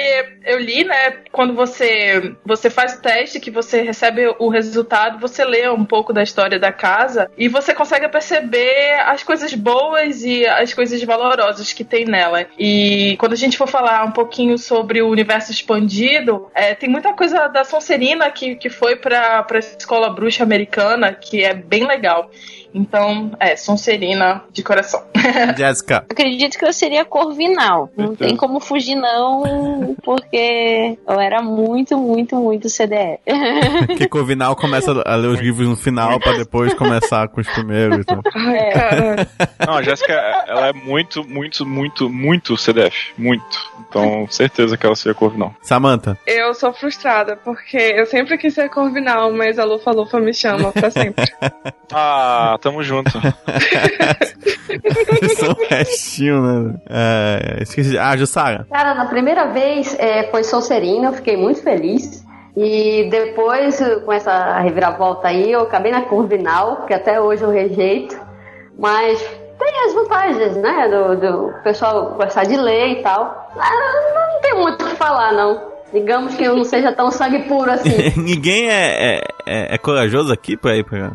eu li, né? Quando você faz o teste, que você recebe o resultado, você lê um pouco da história da casa e você consegue perceber as coisas boas e as coisas valorosas que tem nela. E quando a gente for falar um pouquinho sobre o universo expandido, tem muita coisa da Sonserina que foi pra escola bruxa americana, que é bem legal. Então, Sonserina de coração. Jéssica. Acredito que eu seria Corvinal. Não tem como fugir, não, porque eu era muito, muito, muito CDF. Que Corvinal começa a ler os livros no final pra depois começar com os primeiros. Né? Ai, cara. Não, a Jéssica, ela é muito, muito, muito, muito CDF. Muito. Então, certeza que ela seria Corvinal. Samantha. Eu sou frustrada, porque eu sempre quis ser Corvinal, mas a Lufa me chama pra sempre. Tamo junto. São um restinho, né? Esqueci. Jussara. Cara, na primeira vez foi Sonserina, eu fiquei muito feliz. E depois, com essa reviravolta aí, eu acabei na Corvinal, que até hoje eu rejeito. Mas tem as vantagens, né? Do pessoal gostar de ler e tal. Não tem muito o que falar, não. Digamos que eu não seja tão sangue puro assim. Ninguém é corajoso aqui pra ir pra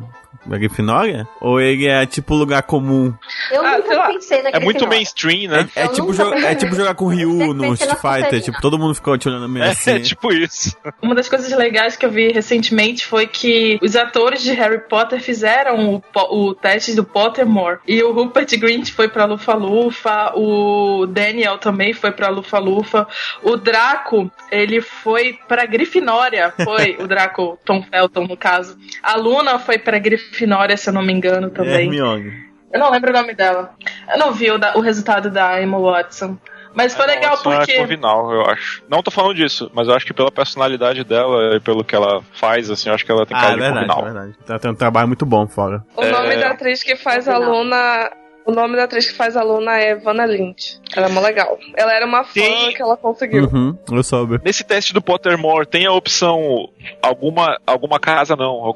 Grifinória? Ou ele é tipo lugar comum? Eu nunca pensei na Grifinória. É muito mainstream, né? É tipo jogar com o Ryu no Street Fighter. Tipo, todo mundo ficou te olhando meio assim. É tipo isso. Uma das coisas legais que eu vi recentemente foi que os atores de Harry Potter fizeram o teste do Pottermore. E o Rupert Grint foi pra Lufa-Lufa, o Daniel também foi pra Lufa-Lufa, o Draco, ele foi pra Grifinória, foi o Draco Tom Felton, no caso. A Luna foi pra Grifinória, se eu não me engano, também. Hermione. Eu não lembro o nome dela. Eu não vi o resultado da Emma Watson. Mas foi legal porque... É Corvinal, eu acho. Não tô falando disso, mas eu acho que pela personalidade dela e pelo que ela faz, assim, eu acho que ela tem cara de Corvinal. É verdade. Ela tem um trabalho muito bom fora. O nome da atriz que faz a Luna... O nome da atriz que faz a Luna é Vanna Lynch. Ela é mó legal. Ela era uma fã que ela conseguiu. Eu soube. Nesse teste do Pottermore tem a opção alguma casa não.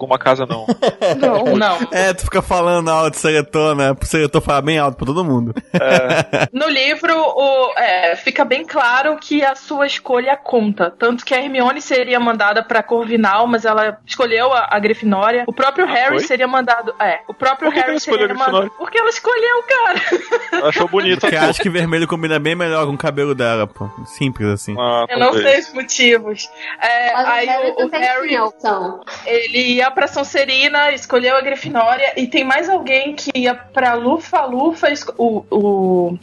Não. Tu fica falando alto, seletor, né? Pro seletor falar bem alto pra todo mundo. No livro, fica bem claro que a sua escolha conta. Tanto que a Hermione seria mandada pra Corvinal, mas ela escolheu a Grifinória. O próprio Harry seria mandado... O próprio Harry seria mandado... Porque ela escolheu, cara. Ela achou bonito. Porque acho que vermelho combina bem melhor com o cabelo dela, pô. Simples assim. Eu não sei os motivos. Aí o Harry, ele ia pra Sonserina, escolheu a Grifinória, e tem mais alguém que ia pra Lufa-Lufa, o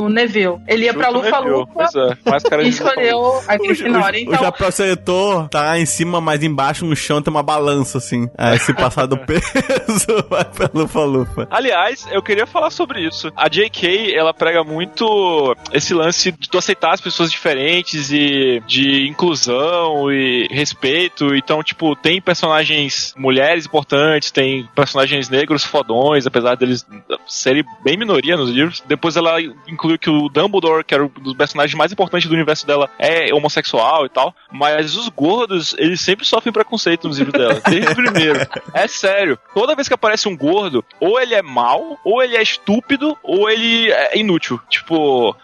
Neville. Ele ia pra Lufa-Lufa desconfiou. Pois é, mais cara e escolheu a Grifinória. O Então, chapéu seletor tá em cima, mas embaixo no chão tem uma balança, assim. Aí se passar do peso, vai pra lufa-lufa. Aliás, eu queria falar sobre isso. A J.K., ela prega muito esse lance de tu aceitar as pessoas diferentes e de inclusão e respeito. Então, tipo, tem personagens mulheres importantes, tem personagens negros fodões, apesar deles serem bem minoria nos livros. Depois ela inclui que o Dumbledore, que era um dos personagens mais importantes do universo dela, é homossexual e tal. Mas os gordos, eles sempre sofrem preconceito nos livros dela, desde o primeiro. É sério. Toda vez que aparece um gordo, ou ele é mau, ou ele é estúpido, ou ele é inútil. Tipo,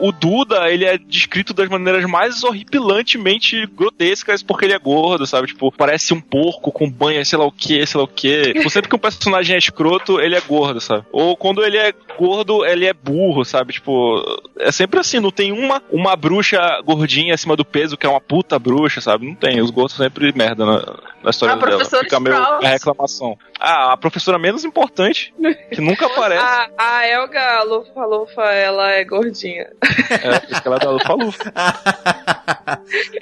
o Duda, ele é descrito das maneiras mais horripilantemente grotescas porque ele é gordo, sabe? Tipo, parece um porco com banha, sei lá o que. Tipo, sempre que um personagem é escroto, ele é gordo, sabe? Ou quando ele é gordo, ele é burro, sabe? Tipo, é sempre assim, não tem uma bruxa gordinha acima do peso que é uma puta bruxa, sabe? Não tem, os gordos sempre merda na história dela. Fica meio a reclamação. A professora menos importante, que nunca aparece. A Elga Lufa-Lufa, ela é gordinha. Porque ela é da Lufa-Lufa.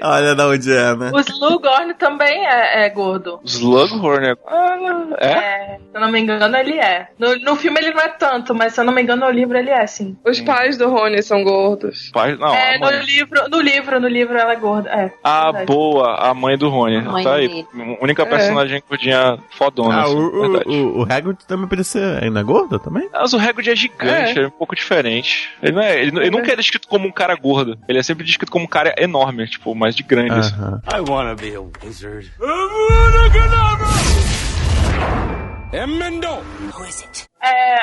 Olha da onde é, né? o Slughorn também é gordo. Slughorn é... Se eu não me engano, ele é. No filme ele não é tanto, mas se eu não me engano, no livro ele é, sim. Os pais do Rony são gordos. No livro ela é gorda. Verdade. Boa, a mãe do Rony. Tá aí. Única personagem gordinha fodona. O Hagrid também pode ser ainda gordo também? Mas o Hagrid é gigante, é um pouco diferente. Ele nunca é descrito como um cara gordo. Ele é sempre descrito como um cara enorme, tipo, mais de grande. Assim. I wanna be a wizard. Who is it?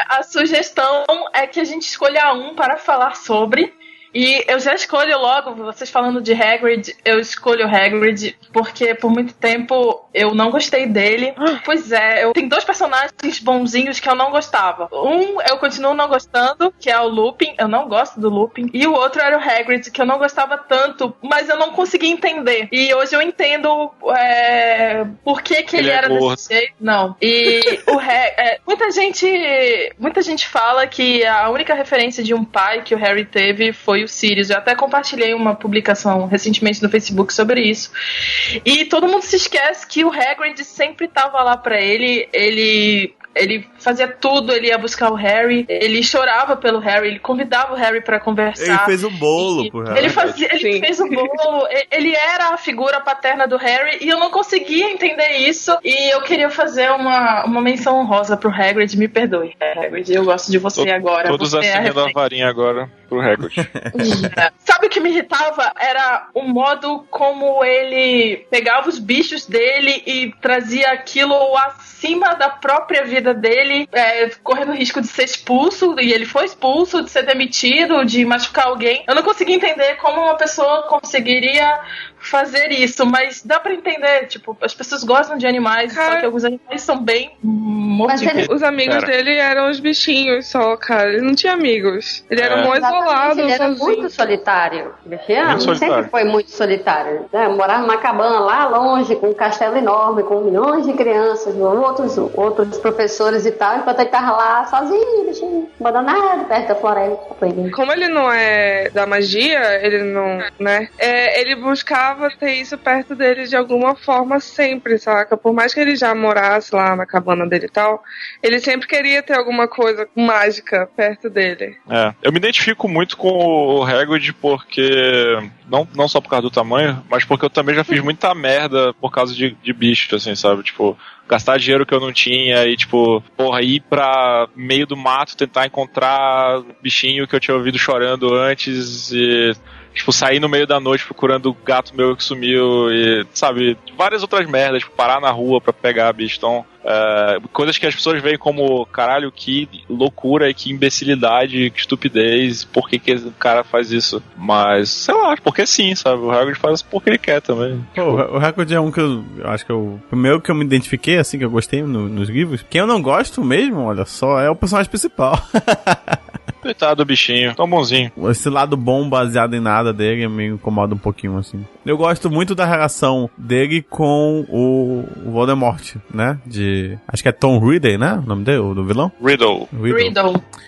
A sugestão é que a gente escolha um para falar sobre. E eu já escolho logo, vocês falando de Hagrid, eu escolho o Hagrid, porque por muito tempo eu não gostei dele. Pois é, eu tenho 2 personagens bonzinhos que eu não gostava. Um eu continuo não gostando, que é o Lupin, eu não gosto do Lupin. E o outro era o Hagrid, que eu não gostava tanto, mas eu não conseguia entender. E hoje eu entendo por que ele era desse jeito. Não. E muita gente fala que a única referência de um pai que o Harry teve foi o Sirius. Eu até compartilhei uma publicação recentemente no Facebook sobre isso. E todo mundo se esquece que o Hagrid sempre estava lá pra ele. Ele fazia tudo, ele ia buscar o Harry, ele chorava pelo Harry, ele convidava o Harry pra conversar. Ele fez um bolo pro Harry. Ele fez um bolo, ele era a figura paterna do Harry e eu não conseguia entender isso. E eu queria fazer uma menção honrosa pro Hagrid, me perdoe, Hagrid, eu gosto de você agora. Todos acendendo a varinha agora pro Hagrid. Sabe o que me irritava? Era o modo como ele pegava os bichos dele e trazia aquilo acima da própria vida dele, correndo o risco de ser expulso, e ele foi expulso, de ser demitido, de machucar alguém. Eu não conseguia entender como uma pessoa conseguiria fazer isso, mas dá pra entender, tipo, as pessoas gostam de animais, só que alguns animais são bem mortíferos. Os amigos dele eram os bichinhos só, cara, ele não tinha amigos, ele era muito isolado. Ele era muito solitário, ele sempre foi muito solitário, né? Morava numa cabana lá longe, com um castelo enorme, com milhões de crianças, outros professores e tal, enquanto ele tava lá sozinho, bichinho, abandonado, perto da floresta. Como ele não é da magia, ele não, né, ele buscava ter isso perto dele de alguma forma sempre, saca? Por mais que ele já morasse lá na cabana dele e tal, ele sempre queria ter alguma coisa mágica perto dele. Eu me identifico muito com o Hagrid porque, não só por causa do tamanho, mas porque eu também já fiz muita merda por causa de bicho, assim, sabe? Tipo, gastar dinheiro que eu não tinha e, tipo, ir pra meio do mato tentar encontrar bichinho que eu tinha ouvido chorando antes e, tipo, sair no meio da noite procurando o gato meu que sumiu e, sabe, várias outras merdas, tipo, parar na rua pra pegar bicho. Então, coisas que as pessoas veem como, caralho, que loucura e que imbecilidade, que estupidez, por que o cara faz isso? Mas, sei lá, porque sim, sabe? O Hagrid faz porque ele quer também. Pô, o Hagrid é um que eu acho que é o primeiro que eu me identifiquei, assim, que eu gostei nos livros. Quem eu não gosto mesmo, olha só, é o personagem principal. Coitado do bichinho, tão bonzinho. Esse lado bom baseado em nada dele me incomoda um pouquinho, assim. Eu gosto muito da relação dele com o Voldemort, né? Acho que é Tom Riddle, né? O nome dele, do vilão? Riddle.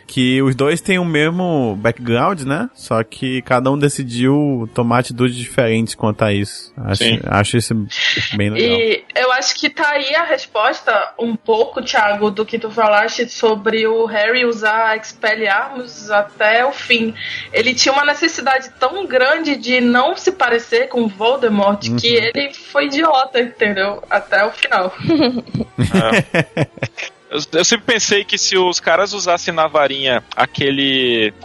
Que os dois têm o mesmo background, né? Só que cada um decidiu tomar atitudes diferentes quanto a isso. Acho isso bem legal. E eu acho que tá aí a resposta um pouco, Thiago, do que tu falaste sobre o Harry usar Expelliarmus até o fim. Ele tinha uma necessidade tão grande de não se parecer com Voldemort que ele foi idiota, entendeu? Até o final. Eu sempre pensei que se os caras usassem na varinha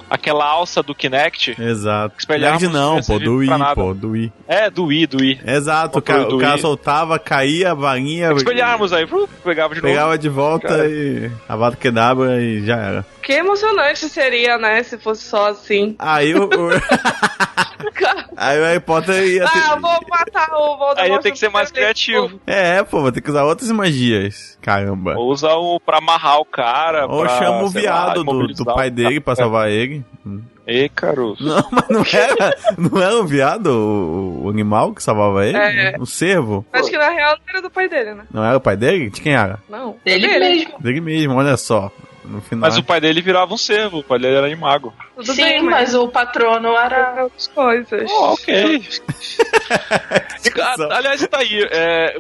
aquela alça do Kinect... Exato. Kinect não, pô, do Wii. É, do Wii. Exato, o cara soltava, caía a varinha... Expelliarmus aí, pegava de novo. Pegava de volta cara. E a Avada Kedavra e já era. Que emocionante seria, né, se fosse só assim. Aí aí o Harry Potter ia ter... vou matar o Voldemort. Aí ia ter que ser mais criativo. Pô, vou ter que usar outras magias. Caramba. Ou usar pra amarrar o cara. Ou chama o viado do pai dele pra salvar ele. Ei, caroço. Não, mas não era o viado, o animal que salvava ele? O cervo? Acho que na real não era do pai dele, né? Não era o pai dele? De quem era? Não, dele mesmo, olha só. No final. Mas o pai dele virava um cervo, o pai dele era animago. Tudo bem, mas o patrono era outras coisas. Ok. Aliás, tá aí.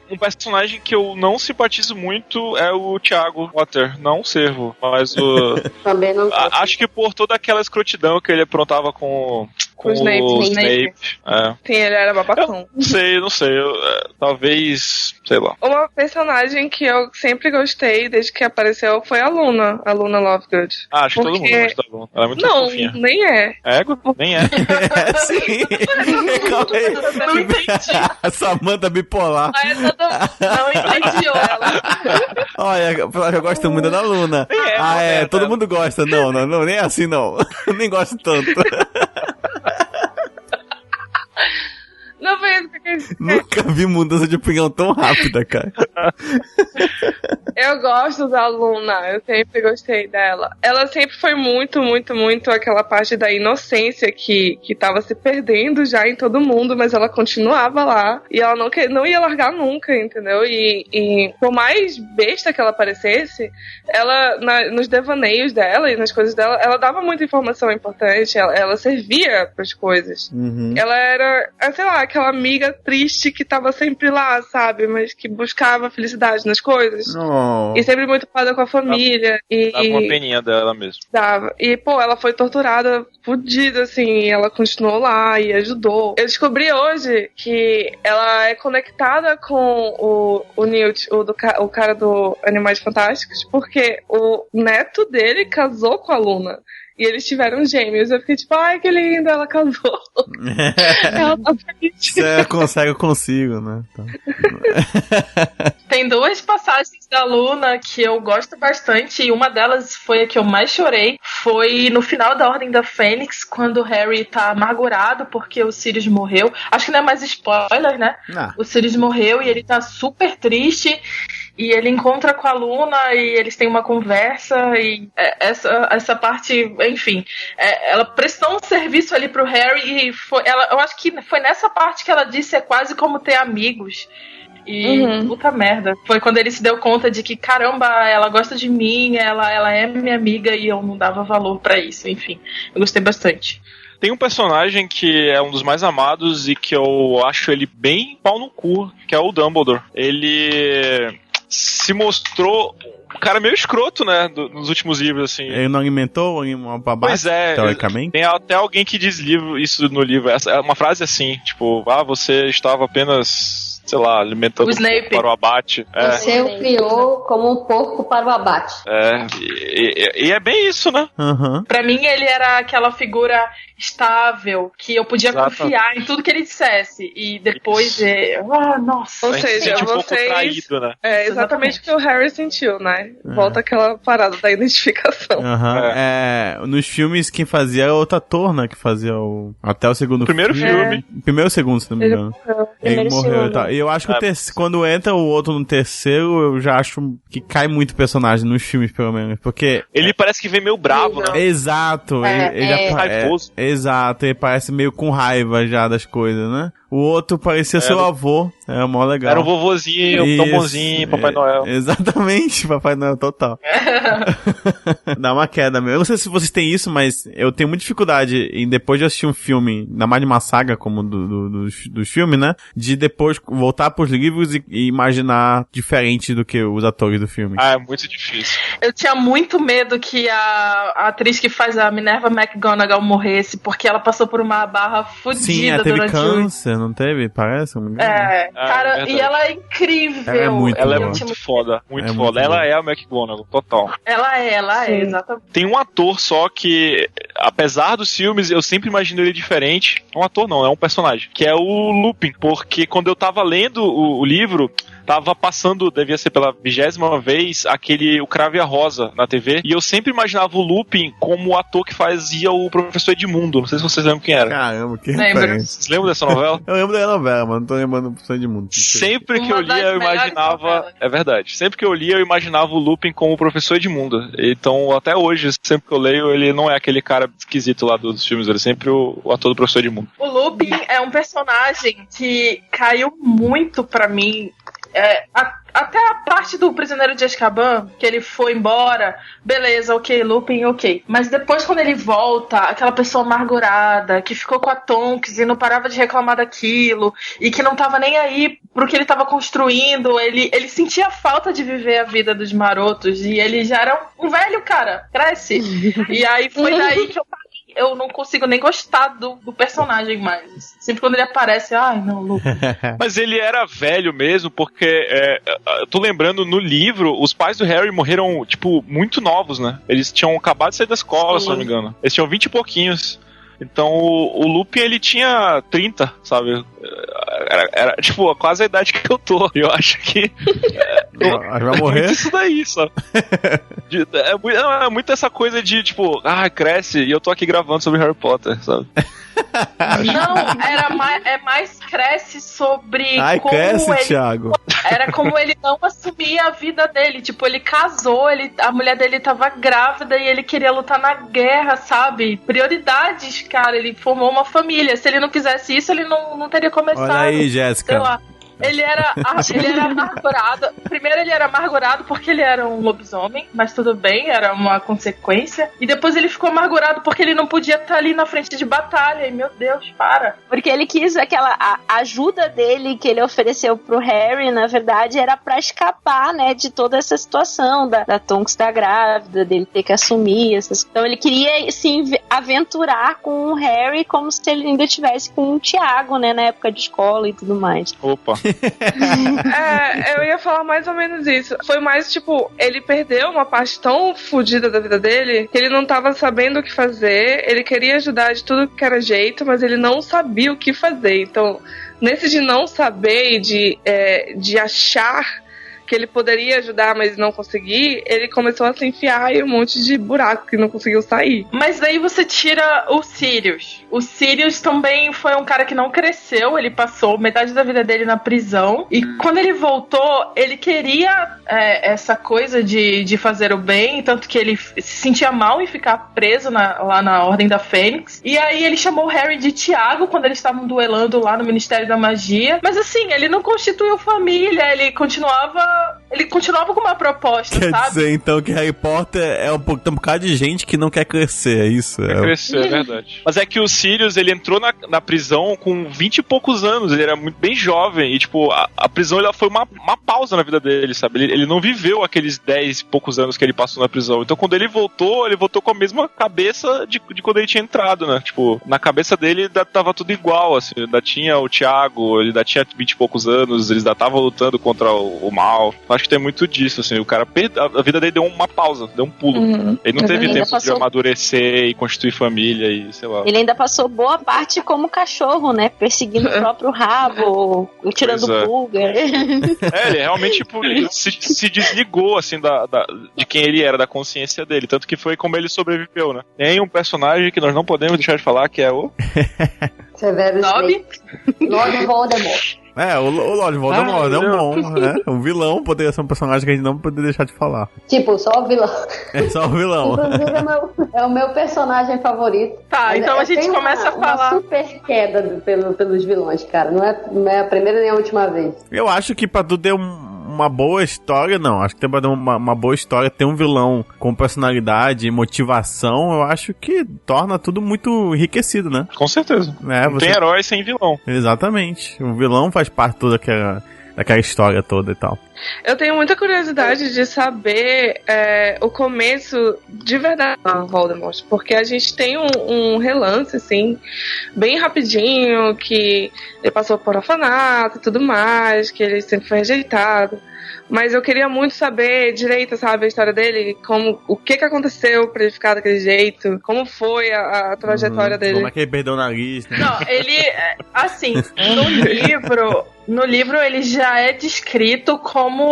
Um personagem que eu não simpatizo muito é o Thiago Potter, não o cervo, mas o... Também não. Acho que por toda aquela escrotidão que ele aprontava com o Snape. Sim, ele era babacão. Não sei. Talvez, sei lá. Uma personagem que eu sempre gostei desde que apareceu foi a Luna Lovegood. Acho que todo mundo gosta da Luna. Ela é muito fofinha. Não, nem é. Nem é. Sim. Não entendi. A Samantha bipolar. Não entendi ela. Olha, eu gosto muito da Luna. Todo mundo gosta. Não, nem é assim não. Nem gosto tanto. Não foi isso que eu disse. Nunca vi mudança de opinião tão rápida, cara. Eu gosto da Luna, eu sempre gostei dela. Ela sempre foi muito, muito, muito aquela parte da inocência que tava se perdendo já em todo mundo, mas ela continuava lá. E ela não ia largar nunca, entendeu? E por mais besta que ela parecesse, ela, nos devaneios dela e nas coisas dela, ela dava muita informação importante, ela servia pras coisas. Ela era, sei lá, aquela amiga triste que tava sempre lá, sabe? Mas que buscava felicidade nas coisas. E sempre muito ocupada com a família. Dava uma peninha dela mesmo. Dava. E, ela foi torturada, fodida, assim, e ela continuou lá e ajudou. Eu descobri hoje que ela é conectada com o Newt, o cara do Animais Fantásticos, porque o neto dele casou com a Luna. E eles tiveram gêmeos. Eu fiquei tipo, ai, que linda, ela casou. Ela tá consegue, eu consigo, né? Então. Tem duas passagens da Luna que eu gosto bastante. E uma delas foi a que eu mais chorei. Foi no final da Ordem da Fênix, quando o Harry tá amargurado porque o Sirius morreu. Acho que não é mais spoiler, né? O Sirius morreu e ele tá super triste. E ele encontra com a Luna e eles têm uma conversa e essa parte, enfim, ela prestou um serviço ali pro Harry e eu acho que foi nessa parte que ela disse é quase como ter amigos. E puta merda. Foi quando ele se deu conta de que, caramba, ela gosta de mim, ela é minha amiga e eu não dava valor pra isso. Enfim, eu gostei bastante. Tem um personagem que é um dos mais amados e que eu acho ele bem pau no cu, que é o Dumbledore. Ele se mostrou um cara meio escroto, né, nos últimos livros, assim. Ele não alimentou uma babá, teoricamente? Tem até alguém que diz isso no livro. É uma frase assim, tipo, você estava apenas... sei lá, alimentando para o abate. Você o criou como um porco para o abate. E é bem isso, né? Pra mim, ele era aquela figura estável, que eu podia confiar em tudo que ele dissesse. E depois, nossa. Ou seja, um pouco traído, né? É exatamente o que o Harry sentiu, né? Volta aquela parada da identificação. Nos filmes, quem fazia era outro ator, né? Que fazia até o segundo primeiro filme. Primeiro ou segundo, se não me engano. Ele morreu e tal. E eu acho que quando entra o outro no terceiro, eu já acho que cai muito personagem nos filmes, pelo menos. Porque... ele parece que vem meio bravo, né? Exato. Ele raivoso. Exato, ele parece meio com raiva já das coisas, né? O outro parecia seu avô. Era mó legal. Era um vovozinho, tão bonzinho, Papai Noel. Exatamente, Papai Noel total. Dá uma queda mesmo. Eu não sei se vocês têm isso, mas eu tenho muita dificuldade em, depois de assistir um filme, ainda mais de uma saga como dos filmes, né? De depois voltar pros livros e imaginar diferente do que os atores do filme. É muito difícil. Eu tinha muito medo que a atriz que faz a Minerva McGonagall morresse, porque ela passou por uma barra fodida. Sim, ela teve câncer, não teve? Parece? Cara, e ela é incrível. Ela é muito foda, muito foda. Ela é a McGonagall, total. Ela é, exatamente. Tem um ator só que, apesar dos filmes, eu sempre imagino ele diferente. Um ator não, é um personagem, que é o Lupin, porque quando eu tava lendo o livro, tava passando, devia ser pela 20ª vez, o Cravo e a Rosa na TV, e eu sempre imaginava o Lupin como o ator que fazia o Professor Edmundo. Não sei se vocês lembram quem era. Caramba, que referência. Vocês lembram dessa novela? Eu lembro da novela, mas não tô lembrando do Professor Edmundo. Sempre que eu lia, eu imaginava... É verdade. Sempre que eu lia, eu imaginava o Lupin como o Professor Edmundo. Então, até hoje, sempre que eu leio, ele não é aquele cara esquisito lá dos filmes, ele é sempre o ator do Professor Edmundo. O Lupin é um personagem que caiu muito pra mim. Até a parte do Prisioneiro de Azkaban, que ele foi embora, beleza, ok, Lupin, ok. Mas depois, quando ele volta, aquela pessoa amargurada, que ficou com a Tonks e não parava de reclamar daquilo, e que não tava nem aí pro que ele tava construindo, ele sentia falta de viver a vida dos marotos, e ele já era um velho cara, cresce. E aí foi daí que eu não consigo nem gostar do personagem mais. Sempre quando ele aparece, ai, não, Lupin. Mas ele era velho mesmo, porque eu tô lembrando, no livro, os pais do Harry morreram, tipo, muito novos, né? Eles tinham acabado de sair da escola, se não me engano. Eles tinham 20 e pouquinhos. Então o Lupin, ele tinha 30, sabe? Era tipo quase a idade que eu tô. Eu acho que vai morrer? Muito isso daí, sabe? É muito essa coisa de tipo, cresce e eu tô aqui gravando sobre Harry Potter, sabe? Não, é mais cresce sobre como cresce, ele... Thiago. Era como ele não assumia a vida dele. Tipo, ele casou, a mulher dele tava grávida e ele queria lutar na guerra, sabe? Prioridades, cara. Ele formou uma família. Se ele não quisesse isso, ele não teria começado. Olha aí, Jéssica. Sei lá. Ele era amargurado. Primeiro ele era amargurado porque ele era um lobisomem, mas tudo bem, era uma consequência. E depois ele ficou amargurado porque ele não podia estar ali na frente de batalha. E meu Deus, para. Porque ele quis a ajuda dele que ele ofereceu pro Harry, na verdade, era pra escapar, né, de toda essa situação da Tonks estar grávida, dele ter que assumir essas... Então ele queria se aventurar com o Harry como se ele ainda estivesse com o Tiago, né, na época de escola e tudo mais. Opa. Eu ia falar mais ou menos isso. Foi mais tipo, ele perdeu uma parte tão fodida da vida dele que ele não tava sabendo o que fazer. Ele queria ajudar de tudo que era jeito, mas ele não sabia o que fazer. Então, nesse de não saber e de achar que ele poderia ajudar, mas não conseguir, ele começou a se enfiar em um monte de buraco que não conseguiu sair. Mas daí você tira o Sirius. O Sirius também foi um cara que não cresceu, ele passou metade da vida dele na prisão, e quando ele voltou, ele queria essa coisa de fazer o bem, tanto que ele se sentia mal em ficar preso lá na Ordem da Fênix, e aí ele chamou o Harry de Tiago quando eles estavam duelando lá no Ministério da Magia, mas assim, ele não constituiu família, ele continuava com uma proposta, quer sabe? Quer dizer, então, que Harry Potter tem um bocado de gente que não quer crescer, é isso? Quer crescer, é verdade. Mas é que o Sirius, ele entrou na prisão com 20 e poucos anos, ele era bem jovem, e tipo, a prisão ela foi uma pausa na vida dele, sabe? Ele não viveu aqueles 10 e poucos anos que ele passou na prisão. Então, quando ele voltou com a mesma cabeça de quando ele tinha entrado, né? Tipo, na cabeça dele tava tudo igual, assim, ainda tinha o Tiago, ele ainda tinha 20 e poucos anos, eles ainda estavam lutando contra o mal. Acho que tem muito disso, assim, o cara a vida dele deu uma pausa, deu um pulo. Ele não teve tempo de amadurecer e constituir família e sei lá. Ele ainda passou boa parte como cachorro, né? Perseguindo o próprio rabo, tirando pulga. Ele realmente, tipo, ele se desligou, assim, de quem ele era, da consciência dele. Tanto que foi como ele sobreviveu, né? Tem um personagem que nós não podemos deixar de falar, que é o... Severus Snape. Lord Voldemort. O Lord Voldemort é um bom, né? Um vilão poderia ser um personagem que a gente não poderia deixar de falar. Tipo, só o vilão. É só o vilão. Inclusive, é o meu personagem favorito. Tá, Mas então a gente começa a falar. Uma super queda pelos vilões, cara. Não é a primeira nem a última vez. Eu acho que pra tu ter uma boa história, não. Acho que pra ter uma boa história, ter um vilão com personalidade e motivação, eu acho que torna tudo muito enriquecido, né? Com certeza. Não tem herói sem vilão. Exatamente. O vilão faz parte de toda daquela história toda e tal. Eu tenho muita curiosidade de saber o começo de verdade do Voldemort, porque a gente tem um relance, assim, bem rapidinho, que ele passou por orfanato e tudo mais, que ele sempre foi rejeitado. Mas eu queria muito saber direito, sabe, a história dele, o que aconteceu pra ele ficar daquele jeito, como foi a trajetória dele. Como é que ele perdeu o nariz, né? Não, ele, assim, no livro ele já é descrito como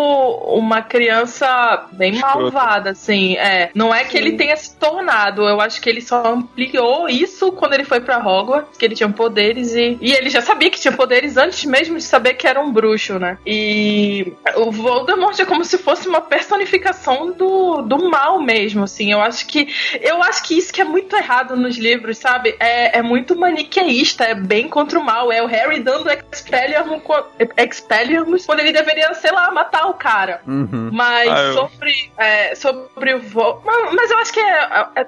uma criança bem malvada, assim, não é que ele tenha se tornado, eu acho que ele só ampliou isso quando ele foi pra Hogwarts, que ele tinha poderes e ele já sabia que tinha poderes antes mesmo de saber que era um bruxo, né? E o Voldemort é como se fosse uma personificação do mal mesmo, assim, eu acho que isso que é muito errado nos livros, sabe? É muito maniqueísta, é bem contra o mal, é o Harry dando Expelliarmus quando ele deveria, sei lá, matar o cara. Uhum. Mas sobre o mas eu acho que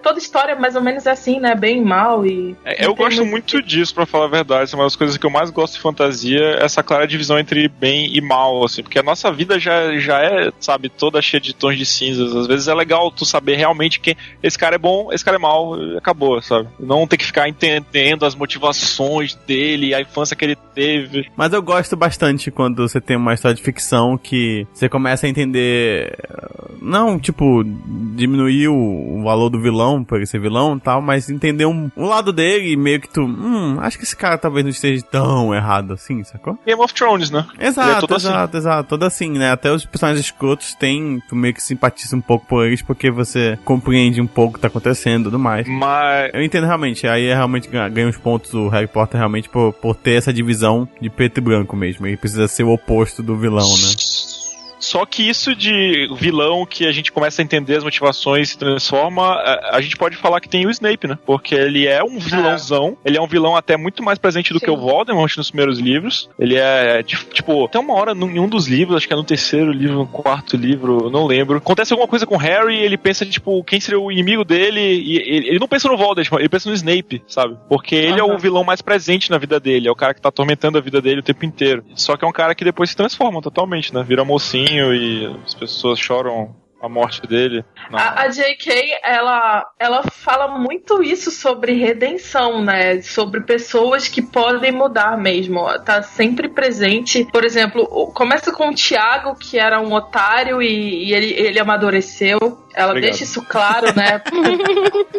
toda história mais ou menos é assim, né? Bem mal e... eu gosto muito disso, pra falar a verdade. Uma das coisas que eu mais gosto de fantasia é essa clara divisão entre bem e mal, assim, porque a nossa vida já é, sabe, toda cheia de tons de cinzas. Às vezes é legal tu saber realmente que esse cara é bom, esse cara é mal, acabou, sabe? Não ter que ficar entendendo as motivações dele, a infância que ele teve. Mas eu gosto bastante quando você tem uma história de ficção que você começa a entender, não, tipo, diminuir o valor do vilão, por ele ser vilão e tal, mas entender um lado dele e meio que tu, acho que esse cara talvez não esteja tão errado assim, sacou? Game of Thrones, né? Exato, todo assim, né? Até os personagens escrotos tu meio que simpatiza um pouco por eles porque você compreende um pouco o que tá acontecendo e tudo mais. Mas... eu entendo realmente, aí realmente ganha uns pontos o Harry Potter realmente por ter essa divisão de preto e branco mesmo. Ele precisa ser o oposto do vilão, né? Só que isso de vilão que a gente começa a entender as motivações e se transforma, a gente pode falar que tem o Snape, né? Porque ele é um vilãozão, ele é um vilão até muito mais presente do que o Voldemort nos primeiros livros. Ele é, tipo, até uma hora em um dos livros, acho que é no terceiro livro, no quarto livro, não lembro, acontece alguma coisa com o Harry, ele pensa, tipo, quem seria o inimigo dele, e ele não pensa no Voldemort, ele pensa no Snape, sabe? Porque ele é o vilão mais presente na vida dele, é o cara que tá atormentando a vida dele o tempo inteiro. Só que é um cara que depois se transforma totalmente, né? Vira mocinho e as pessoas choram a morte dele. A J.K., ela fala muito isso sobre redenção, né? Sobre pessoas que podem mudar mesmo. Tá sempre presente. Por exemplo, começa com o Tiago, que era um otário e ele amadureceu. Ela deixa isso claro, né?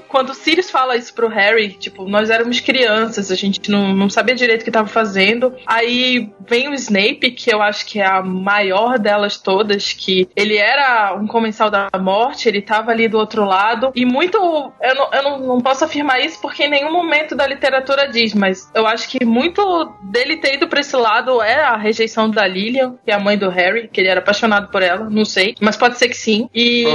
Quando o Sirius fala isso pro Harry, tipo, nós éramos crianças, a gente não sabia direito o que tava fazendo. Aí vem o Snape, que eu acho que é a maior delas todas, que ele era um comensal da morte, ele tava ali do outro lado, e muito... Eu não posso afirmar isso porque em nenhum momento da literatura diz, mas eu acho que muito dele ter ido pra esse lado é a rejeição da Lilian, que é a mãe do Harry, que ele era apaixonado por ela, não sei, mas pode ser que sim. E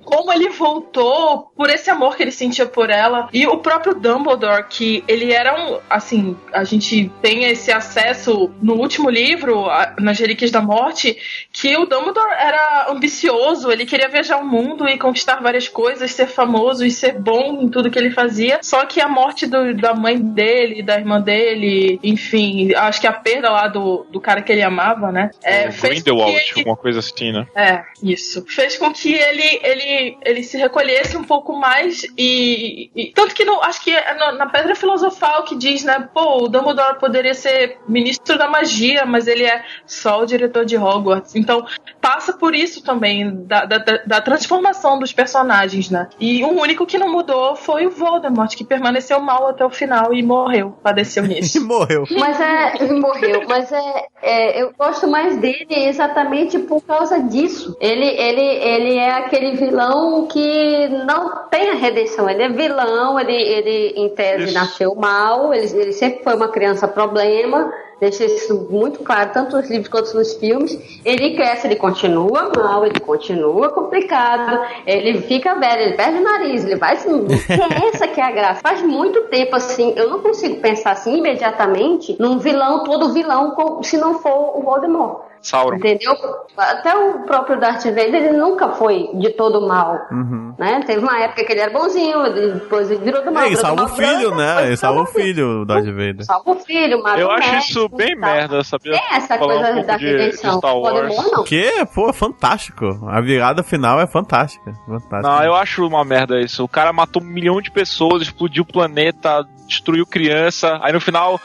como ele voltou por esse amor que ele sentia por ela. E o próprio Dumbledore, que ele era assim, a gente tem esse acesso no último livro, nas Relíquias da Morte, que o Dumbledore era ambicioso, ele queria viajar o mundo e conquistar várias coisas, ser famoso e ser bom em tudo que ele fazia. Só que a morte da mãe dele, da irmã dele, enfim, acho que a perda lá do cara que ele amava, né? Grindelwald, alguma coisa assim, né? Isso. Fez com que ele se recolhesse um pouco mais e tanto que acho que é na Pedra Filosofal que diz, né, pô, o Dumbledore poderia ser ministro da magia, mas ele é só o diretor de Hogwarts. Então, passa por isso também, da transformação dos personagens, né? E o único que não mudou foi o Voldemort, que permaneceu mal até o final e morreu, padeceu nisso. E morreu. Mas eu gosto mais dele exatamente por causa disso. Ele é aquele aquele vilão que não tem a redenção. Ele é vilão, ele em tese nasceu mal, ele sempre foi uma criança problema. Deixa isso muito claro, tanto nos livros quanto nos filmes. Ele cresce, ele continua mal, ele continua complicado, ele fica velho, ele perde o nariz, ele vai assim. Essa que é a graça. Faz muito tempo assim, eu não consigo pensar assim imediatamente num vilão, todo vilão, se não for o Voldemort. Sauron. Entendeu? Até o próprio Darth Vader, ele nunca foi de todo mal, né? Teve uma época que ele era bonzinho, depois ele virou do mal. Ele salva o filho, né? Ele salva o filho, o Darth Vader. Salva o filho, mata Eu o acho mestre, isso bem merda, sabia? É essa Falar coisa pouco da de redenção. Star Wars. Voldemort, não. Que? Pô, é fantástico. A virada final é fantástica. Não, eu acho uma merda isso. O cara matou 1 milhão de pessoas, explodiu o planeta, destruiu criança, aí no final,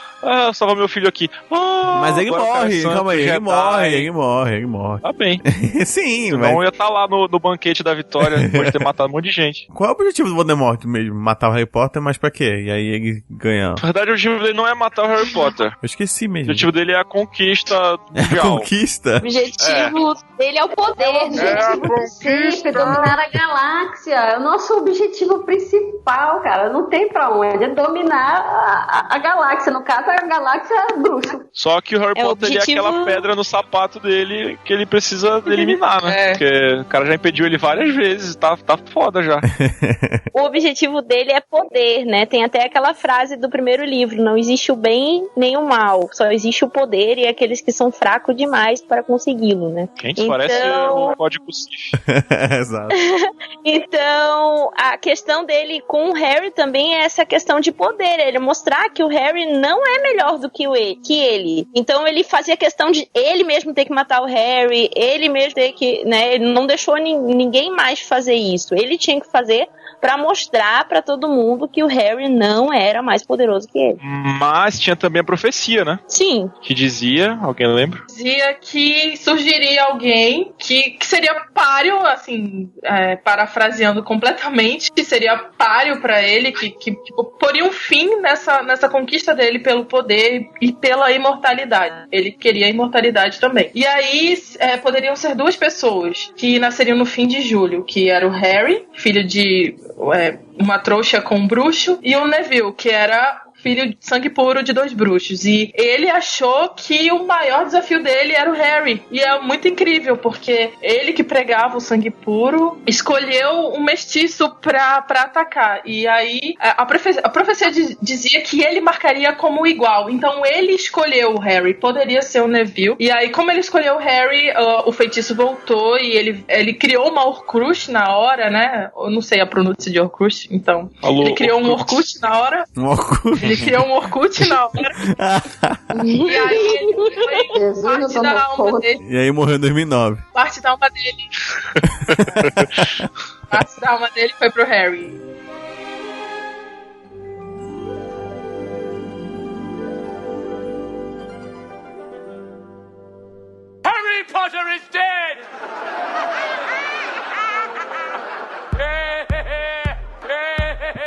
salva meu filho aqui. Mas ele morre, calma aí, ele morre. Tá bem. Sim, Senão mas... eu ia estar lá no banquete da vitória depois de ter matado um monte de gente. Qual é o objetivo do Voldemort mesmo? Matar o Harry Potter, mas pra quê? E aí ele ganha... Na verdade, o objetivo dele não é matar o Harry Potter. Eu esqueci O mesmo. objetivo dele é a conquista mundial. Conquista? O objetivo dele é o poder. É o objetivo principal, dominar a galáxia. É o nosso objetivo principal, cara. Não tem pra onde. É dominar a galáxia. No caso, a galáxia bruxa. Só que o Harry Potter ele é aquela pedra no sapato dele que ele precisa eliminar, né? Porque o cara já impediu ele várias vezes. Tá foda já. O objetivo dele é poder, né? Tem até aquela frase do primeiro livro: não existe o bem nem o mal. Só existe o poder e aqueles que são fracos demais para consegui-lo, né? Quem parece o código Sith. Exato. Então, a questão dele com o Harry também é essa questão de poder. Ele mostrar que o Harry não é melhor do que ele. Então, ele fazia questão de ele mesmo ter que matar o Harry, ele mesmo ter que, né? Ele não deixou ninguém mais fazer isso. Ele tinha que fazer pra mostrar pra todo mundo que o Harry não era mais poderoso que ele. Mas tinha também a profecia, né? Sim. Que dizia, alguém lembra? Dizia que surgiria alguém que seria páreo, assim, parafraseando completamente, que seria páreo pra ele, que tipo, poria um fim nessa conquista dele pelo poder e pela imortalidade. Ele queria a imortalidade também. E aí poderiam ser 2 pessoas que nasceriam no fim de julho, que era o Harry, filho de uma trouxa com um bruxo, e o Neville, que era filho de sangue puro de 2 bruxos. E ele achou que o maior desafio dele era o Harry. E é muito incrível, porque ele que pregava o sangue puro escolheu um mestiço pra atacar. E aí a profecia dizia que ele marcaria como igual. Então ele escolheu o Harry. Poderia ser o Neville. E aí, como ele escolheu o Harry, o feitiço voltou e ele criou uma Horcrux na hora, né? Eu não sei a pronúncia de Horcrux, então. Ele criou um Orkut na hora. Um Orkut? Ele criou um Orkut na hora. E aí ele foi parte da alma dele. E aí morreu em 2009. Parte da alma dele. Parte da alma dele foi pro Harry. Harry Potter is dead!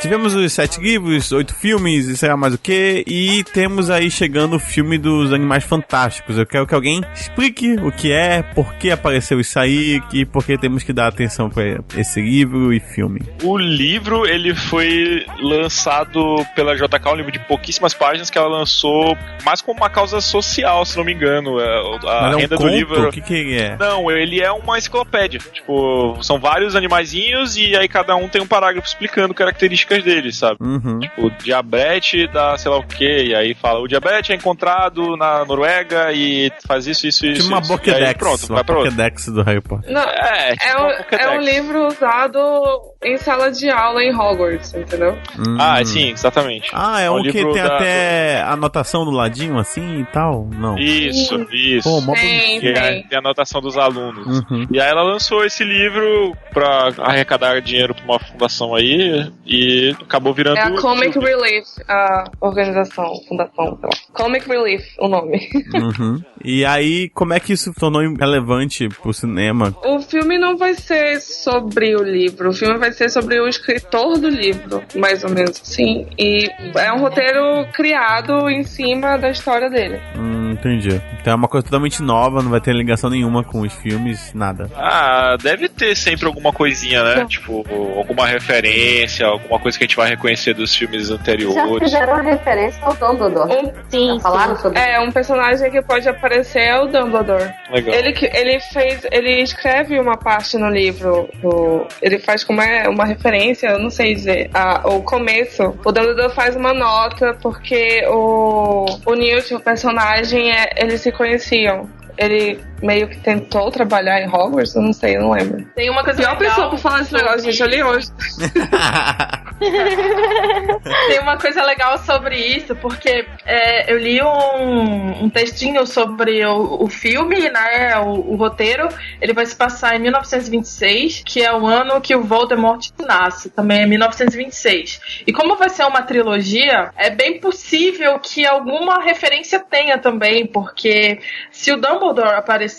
Tivemos os 7 livros, 8 filmes, e sei lá mais o que, e temos aí chegando o filme dos Animais Fantásticos. Eu quero que alguém explique o que é, por que apareceu isso aí, e por que temos que dar atenção para esse livro e filme. O livro, ele foi lançado pela JK, um livro de pouquíssimas páginas que ela lançou mais como uma causa social, se não me engano. A renda do livro. O que ele é? Não, ele é uma enciclopédia. Tipo, são vários animaizinhos e aí cada um tem um parágrafo explicando características deles, sabe? Tipo, o diabrete dá sei lá o que, e aí fala, o diabrete é encontrado na Noruega e faz isso. Tipo uma Pokédex. Aí, pronto, uma Pokédex do Harry Potter. Não, tipo é um livro usado em sala de aula em Hogwarts, entendeu? Sim, exatamente. É um que tem até anotação do ladinho, assim, e tal? Não. Isso. Pô, mó tem a anotação dos alunos. E aí ela lançou esse livro pra arrecadar dinheiro pra uma fundação aí, e acabou virando... É a Comic Relief, a organização, fundação, sei lá. Comic Relief, o nome. E aí, como é que isso tornou relevante pro cinema? O filme não vai ser sobre o livro, o filme vai ser sobre o escritor do livro, mais ou menos assim. E é um roteiro criado em cima da história dele. Entendi. Então é uma coisa totalmente nova, não vai ter ligação nenhuma com os filmes, nada. Ah, deve ter sempre alguma coisinha, né? Tipo, alguma referência, alguma coisa que a gente vai reconhecer dos filmes Já anteriores. fizeram uma referência ao Dumbledore. Sim, Já falaram sobre Um personagem que pode aparecer é o Dumbledore. Legal. Ele escreve uma parte no livro, ele faz como uma referência, eu não sei dizer, o começo. O Dumbledore faz uma nota porque o Newt, o personagem, eles se conheciam. Ele meio que tentou trabalhar em Hogwarts, eu não sei, eu não lembro. Tem uma coisa Pior legal pessoa pra falar esse negócio, gente, eu li hoje. Tem uma coisa legal sobre isso, porque eu li um textinho sobre o filme, né, o roteiro. Ele vai se passar em 1926, que é o ano que o Voldemort nasce, também é 1926. E como vai ser uma trilogia, é bem possível que alguma referência tenha também, porque se o Dumbledore aparecer,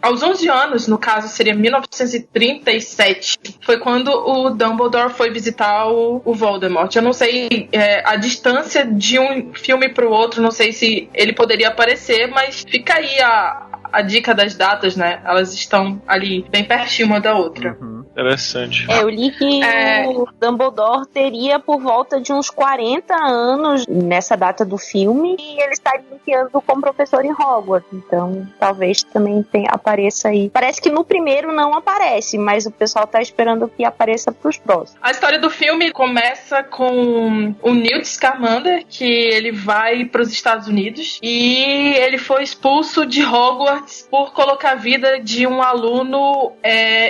aos 11 anos, no caso, seria 1937. Foi quando o Dumbledore foi visitar o Voldemort. Eu não sei a distância de um filme pro outro, não sei se ele poderia aparecer, mas fica aí a dica das datas, né? Elas estão ali bem pertinho uma da outra. Interessante. Eu li que o Dumbledore teria por volta de uns 40 anos nessa data do filme e ele está iniciando como professor em Hogwarts. Então, talvez também apareça aí. Parece que no primeiro não aparece, mas o pessoal tá esperando que apareça pros próximos. A história do filme começa com o Newt Scamander, que ele vai para os Estados Unidos e ele foi expulso de Hogwarts por colocar a vida de um aluno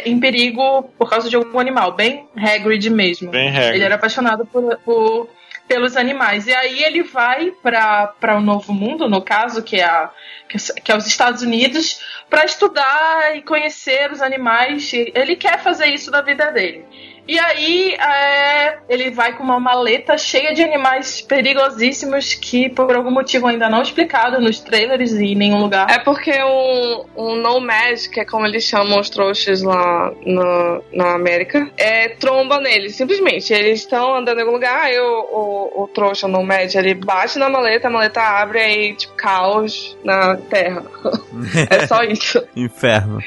em perigo por causa de algum animal, bem Hagrid mesmo. Bem Hagrid. Ele era apaixonado pelos animais. E aí ele vai para o Novo Mundo, no caso, que é os Estados Unidos, para estudar e conhecer os animais. Ele quer fazer isso da vida dele. E aí ele vai com uma maleta cheia de animais perigosíssimos que por algum motivo ainda não explicado nos trailers e em nenhum lugar. É porque um Nomad, que é como eles chamam os trouxas lá na América, tromba neles, simplesmente. Eles estão andando em algum lugar, aí o trouxa, o Nomad, ele bate na maleta, a maleta abre, aí tipo, caos na terra. É só isso. Inferno.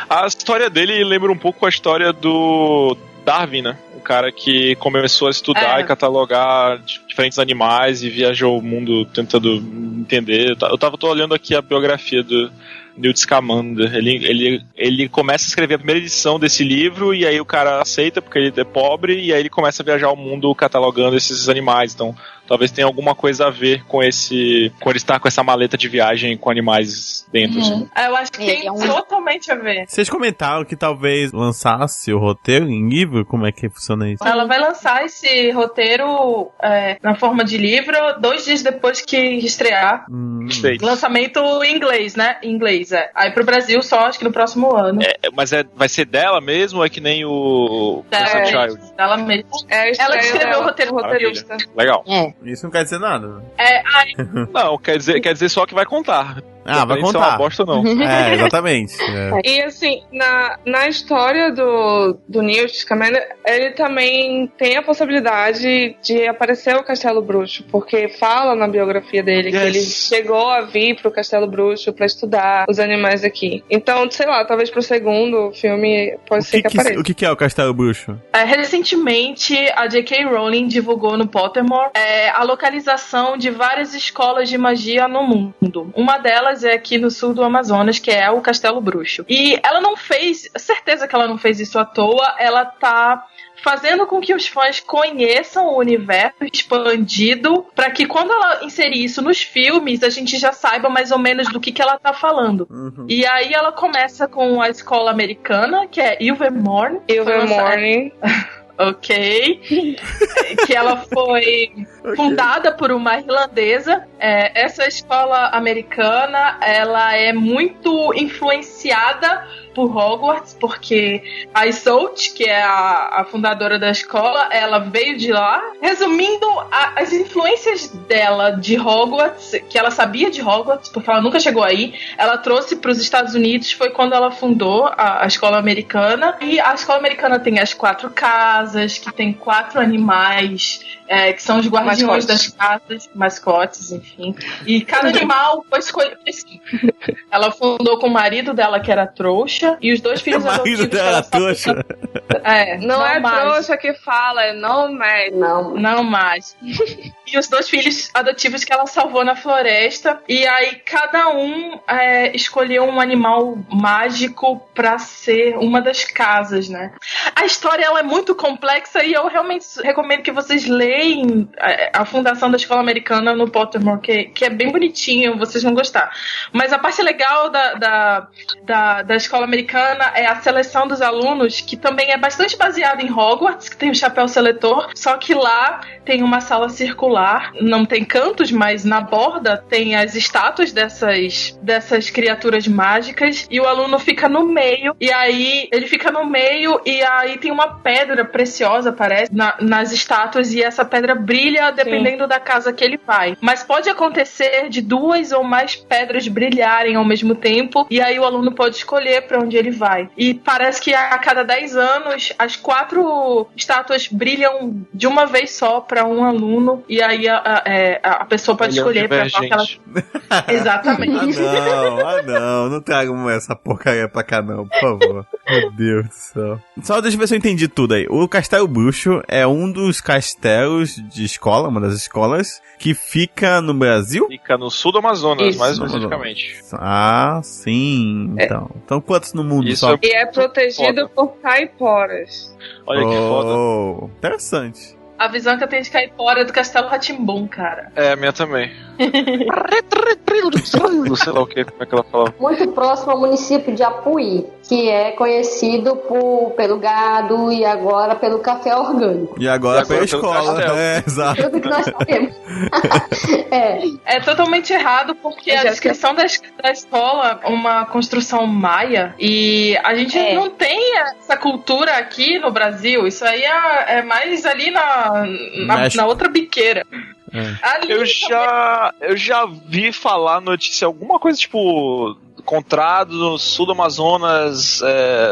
A história dele lembra um pouco a história do Darwin, né? O cara que começou a estudar e catalogar diferentes animais e viajou o mundo tentando entender. Tô olhando aqui a biografia do Newt Scamander. Ele começa a escrever a primeira edição desse livro e aí o cara aceita porque ele é pobre e aí ele começa a viajar o mundo catalogando esses animais. Então talvez tenha alguma coisa a ver com ele estar com essa maleta de viagem com animais dentro. Assim. Eu acho que tem totalmente a ver. Vocês comentaram que talvez lançasse o roteiro em livro? Como é que funciona isso? Ela vai lançar esse roteiro na forma de livro 2 dias depois que estrear. Lançamento em inglês, né? Em inglês, Aí pro Brasil só, acho que no próximo ano. Mas vai ser dela mesmo ou é que nem o Child? Dela mesmo. Ela que escreveu o roteirista. Legal. Isso não quer dizer nada. Não, quer dizer só que vai contar. Vai Isso contar. é uma bosta, não. Exatamente. E assim, na história do Newt Scamander, ele também tem a possibilidade de aparecer o Castelo Bruxo, porque fala na biografia dele que ele chegou a vir pro Castelo Bruxo pra estudar os animais aqui. Então, sei lá, talvez pro segundo filme pode ser que apareça. O que é o Castelo Bruxo? Recentemente, a J.K. Rowling divulgou no Pottermore a localização de várias escolas de magia no mundo. Uma delas é aqui no sul do Amazonas, que é o Castelo Bruxo. E ela não fez, certeza que ela não fez isso à toa, ela tá fazendo com que os fãs conheçam o universo expandido, para que quando ela inserir isso nos filmes, a gente já saiba mais ou menos do que ela tá falando. E aí ela começa com a escola americana, que é Ilvermorny. Ilvermorny. Ok. Que ela foi fundada por uma irlandesa. Essa escola americana, ela é muito influenciada por Hogwarts, porque a Isolde, que é a fundadora da escola, ela veio de lá. Resumindo, as influências dela de Hogwarts, que ela sabia de Hogwarts, porque ela nunca chegou aí, ela trouxe para os Estados Unidos, foi quando ela fundou a escola americana. E a escola americana tem as 4 casas, que tem 4 animais que são os guardiões das casas, mascotes, enfim. E cada animal foi escolhido. Ela fundou com o marido dela, que era trouxa, e os 2 filhos adotivos. O marido dela era trouxa? Não é trouxa que fala, é não mais. Não mais. E os 2 filhos adotivos que ela salvou na floresta. E aí cada um escolheu um animal mágico pra ser uma das casas, né? A história ela é muito complexa e eu realmente recomendo que vocês leem a fundação da escola americana no Pottermore, que é bem bonitinho, vocês vão gostar. Mas a parte legal da escola americana é a seleção dos alunos, que também é bastante baseada em Hogwarts, que tem o chapéu seletor, só que lá tem uma sala circular, não tem cantos, mas na borda tem as estátuas dessas criaturas mágicas, e o aluno fica no meio, e aí ele fica no meio, e aí tem uma pedra preciosa, parece, nas estátuas, e essa pedra brilha dependendo da casa que ele vai. Mas pode acontecer de 2 ou mais pedras brilharem ao mesmo tempo, e aí o aluno pode escolher para onde ele vai. E parece que a cada 10 anos, as 4 estátuas brilham de uma vez só para um aluno, e aí a pessoa pode escolher para qual que ela... Exatamente. Não tragam essa porcaria pra cá não, por favor. Meu Deus do céu. Só deixa eu ver se eu entendi tudo aí. O Castelo Bruxo é um dos castelos de escola, uma das escolas, que fica no Brasil? Fica no sul do Amazonas, mais especificamente. Ah, sim. Então quantos no mundo? Isso só? E é protegido por caiporas. Olha que foda. Interessante. A visão que eu tenho de Caipora é do Castelo Rá-Tim-Bum, cara. É, a minha também. Sei lá o que, como é que ela fala. Muito próximo ao município de Apuí, que é conhecido pelo gado e agora pelo café orgânico. E agora pela escola. Exato. Tudo que nós sabemos. É totalmente errado, porque a descrição da escola é uma construção maia, e a gente não tem essa cultura aqui no Brasil. Isso aí é mais ali na outra biqueira. Eu já vi falar notícia, alguma coisa tipo encontrado no sul do Amazonas,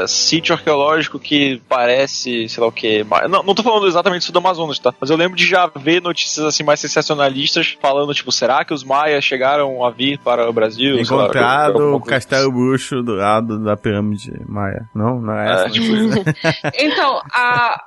sítio arqueológico que parece, sei lá o que. Não tô falando exatamente do sul do Amazonas, tá? Mas eu lembro de já ver notícias assim mais sensacionalistas falando, tipo, será que os maias chegaram a vir para o Brasil? Encontrado o Castelo Bruxo do lado da pirâmide maia. Não é essa? Tipo isso. Então,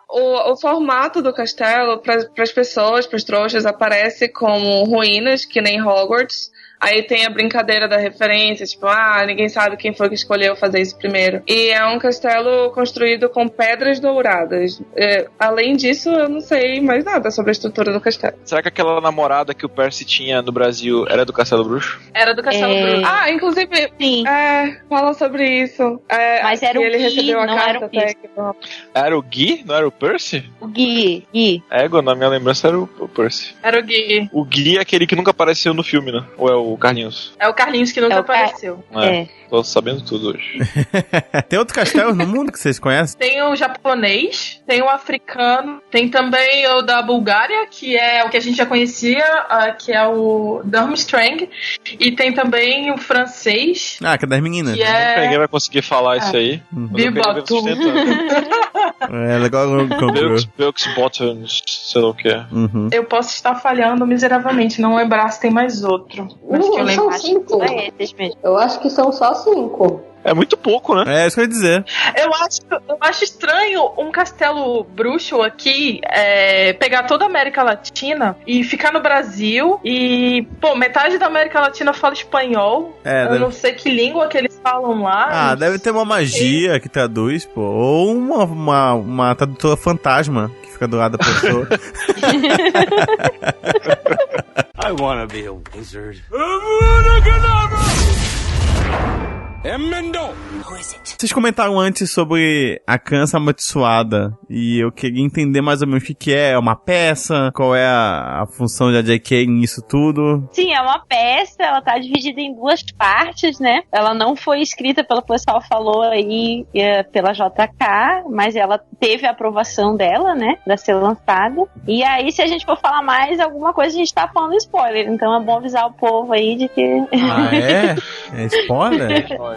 o formato do castelo para as pessoas, para os trouxas, aparece como ruínas, que nem Hogwarts. Aí tem a brincadeira da referência, tipo, ninguém sabe quem foi que escolheu fazer isso primeiro. E é um castelo construído com pedras douradas. Além disso, eu não sei mais nada sobre a estrutura do castelo. Será que aquela namorada que o Percy tinha no Brasil era do Castelo Bruxo? Era do Castelo Bruxo. Inclusive, sim. Fala sobre isso. Mas era o ele Gui, recebeu a não carta era o Percy. Era o Gui? Não era o Percy? O Gui. Égua, na minha lembrança era o Percy. Era o Gui. O Gui é aquele que nunca apareceu no filme, né? Ou é o Carlinhos? É o Carlinhos que nunca apareceu. Tô sabendo tudo hoje. Tem outro castelo no mundo que vocês conhecem? Tem o japonês, tem o africano, tem também o da Bulgária, que é o que a gente já conhecia, que é o Durmstrang, e tem também o francês. Que é das meninas. Que Ninguém vai conseguir falar isso aí. Bibatu. É legal. Bilks Buttons, sei lá o que é. Eu posso estar falhando miseravelmente, não lembrar se tem mais outro. Mas que eu lembro. São 5. Eu acho que são só 5. É muito pouco, né? É isso que eu ia dizer. Eu acho estranho um castelo bruxo aqui pegar toda a América Latina e ficar no Brasil e, metade da América Latina fala espanhol. Eu não sei que língua que eles falam lá. Deve ter uma magia que traduz, pô. Ou uma tradutora fantasma que fica do lado da pessoa. I wanna be a wizard. Vocês comentaram antes sobre a Cansa Amaldiçoada e eu queria entender mais ou menos o que é uma peça, qual é a função da J.K. nisso tudo. Sim, é uma peça, ela tá dividida em 2 partes, né? Ela não foi escrita pelo pessoal falou aí pela JK, mas ela teve a aprovação dela, né? Pra ser lançada. E aí, se a gente for falar mais alguma coisa, a gente tá falando spoiler. Então é bom avisar o povo aí de que... É? É spoiler?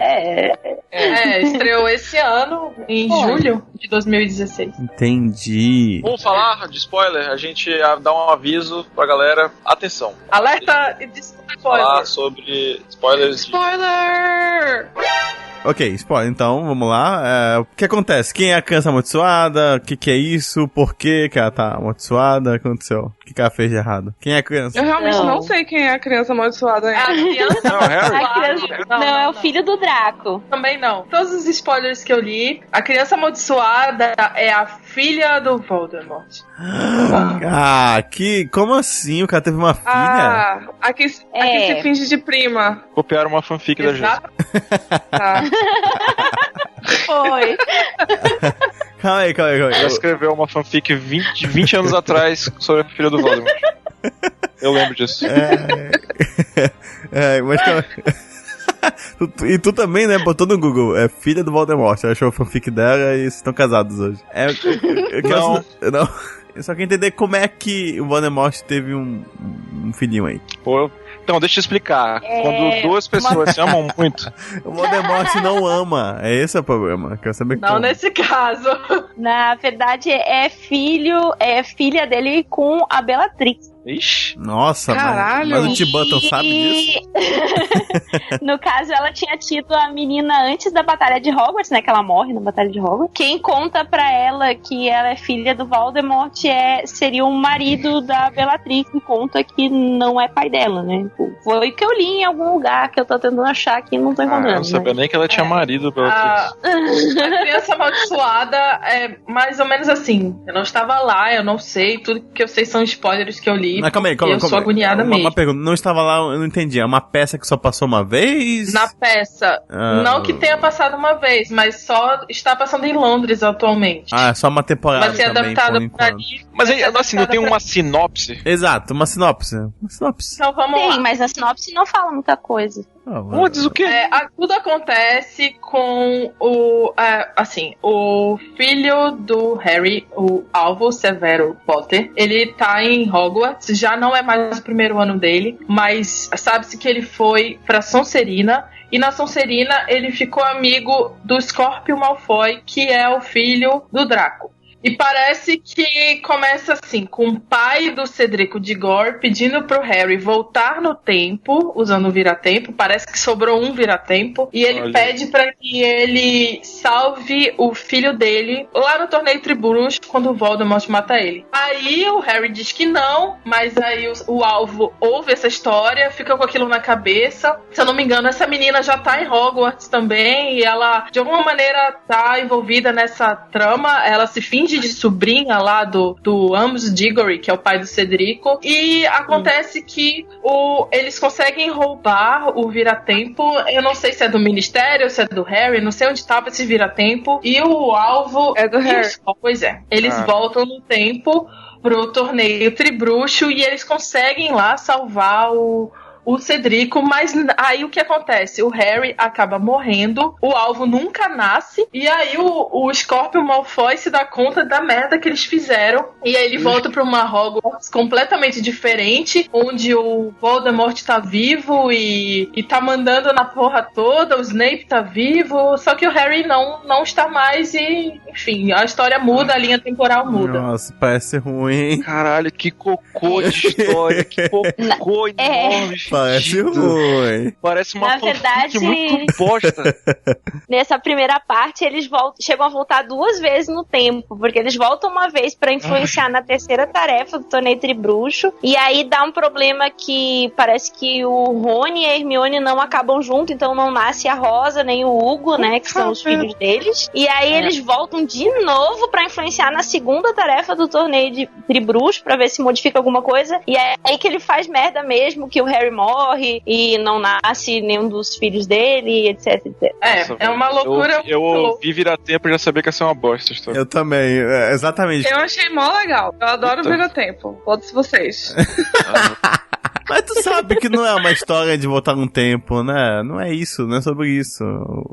Estreou esse ano, em julho de 2016. Entendi. Vamos falar de spoiler? A gente dá um aviso pra galera. Atenção. Alerta de spoiler. Falar sobre spoilers. Spoiler! Ok, spoiler, então, vamos lá. O que acontece? Quem é a criança amaldiçoada? O que é isso? Por que ela tá amaldiçoada? O que aconteceu? O que ela fez de errado? Quem é a criança? Eu realmente não sei quem é a criança amaldiçoada ainda. A criança Não, Harry? A criança... Não, é o filho do Draco. Também não. Todos os spoilers que eu li, a criança amaldiçoada é a filha do Voldemort. Como assim? O cara teve uma filha? Aqui se finge de prima. Copiaram uma fanfic da gente. Tá. Foi. Calma aí. Ela escreveu uma fanfic 20 anos atrás sobre a filha do Voldemort. Eu lembro disso. Mas calma. E tu também, né? Botou no Google. É filha do Voldemort. Ela achou a fanfic dela e vocês estão casados hoje. Não. Eu só quero entender como é que o Voldemort teve um filhinho aí. Pô, então, deixa eu explicar. Quando duas pessoas se amam muito... O Voldemort não ama. Esse é o problema. Quero saber não como. Nesse caso. Na verdade, é filha dele com a Bellatrix. Ixi. Nossa, mas o Tim Burton sabe disso? No caso, ela tinha tido a menina antes da Batalha de Hogwarts, né? Que ela morre na Batalha de Hogwarts. Quem conta pra ela que ela é filha do Voldemort seria o marido da Bellatrix, que conta que não é pai dela, né? Foi o que eu li em algum lugar que eu tô tentando achar aqui e não tô encontrando. Eu não sabia nem que ela tinha marido, Bellatrix. A criança amaldiçoada é mais ou menos assim. Eu não estava lá, eu não sei. Tudo que eu sei são spoilers que eu li. Mas calma aí. Eu sou agoniada mesmo. Uma pergunta, não estava lá, eu não entendi. É uma peça que só passou uma vez? Na peça. Não que tenha passado uma vez, mas só está passando em Londres atualmente. É só uma temporada. Vai ser adaptado pra ali. Mas aí, assim, não tem uma sinopse? Exato, uma sinopse. Então vamos lá. Tem, mas a sinopse não fala muita coisa. Diz o quê? Tudo acontece com o filho do Harry, o Alvo Severo Potter. Ele tá em Hogwarts, já não é mais o primeiro ano dele, mas sabe-se que ele foi pra Sonserina. E na Sonserina ele ficou amigo do Scorpio Malfoy, que é o filho do Draco. E parece que começa assim, com o pai do Cedrico Diggory pedindo pro Harry voltar no tempo, usando o vira-tempo. Parece que sobrou um vira-tempo. E ele pede pra que ele salve o filho dele lá no torneio Tribruxo, quando o Voldemort mata ele. Aí o Harry diz que não, mas aí o Alvo ouve essa história, fica com aquilo na cabeça. Se eu não me engano, essa menina já tá em Hogwarts também, e ela, de alguma maneira, tá envolvida nessa trama. Ela se finge de sobrinha lá do Amos Diggory, que é o pai do Cedrico, e acontece que eles conseguem roubar o vira-tempo. Eu não sei se é do Ministério, se é do Harry, não sei onde estava esse vira-tempo, e o Alvo é do Harry. Pois é, eles voltam no tempo pro torneio Tribruxo e eles conseguem lá salvar o Cedrico, mas aí o que acontece? O Harry acaba morrendo, o Alvo nunca nasce, e aí o Scorpio Malfoy se dá conta da merda que eles fizeram, e aí ele volta pra uma Hogwarts completamente diferente, onde o Voldemort tá vivo e tá mandando na porra toda, o Snape tá vivo, só que o Harry não está mais e, enfim, a história muda, a linha temporal muda. Nossa, parece ruim. Caralho, que cocô de história, que cocô enorme. Parece ruim. Parece uma verdade, muito bosta. Nessa primeira parte, eles chegam a voltar 2 vezes no tempo, porque eles voltam uma vez pra influenciar na terceira tarefa do torneio Tribruxo, e aí dá um problema que parece que o Rony e a Hermione não acabam junto, então não nasce a Rosa nem o Hugo, né, que são os filhos deles, e aí eles voltam de novo pra influenciar na segunda tarefa do torneio de Tribruxo, pra ver se modifica alguma coisa, e é aí que ele faz merda mesmo, que o Harry morre e não nasce nenhum dos filhos dele, etc, etc. Nossa, é uma loucura. Eu ouvi Vira-Tempo e já sabia que ia ser uma bosta a história. Eu também, exatamente. Eu achei mó legal. Eu adoro Vira-Tempo. Todos vocês. Mas tu sabe que não é uma história de voltar no tempo, né? Não é isso, não é sobre isso.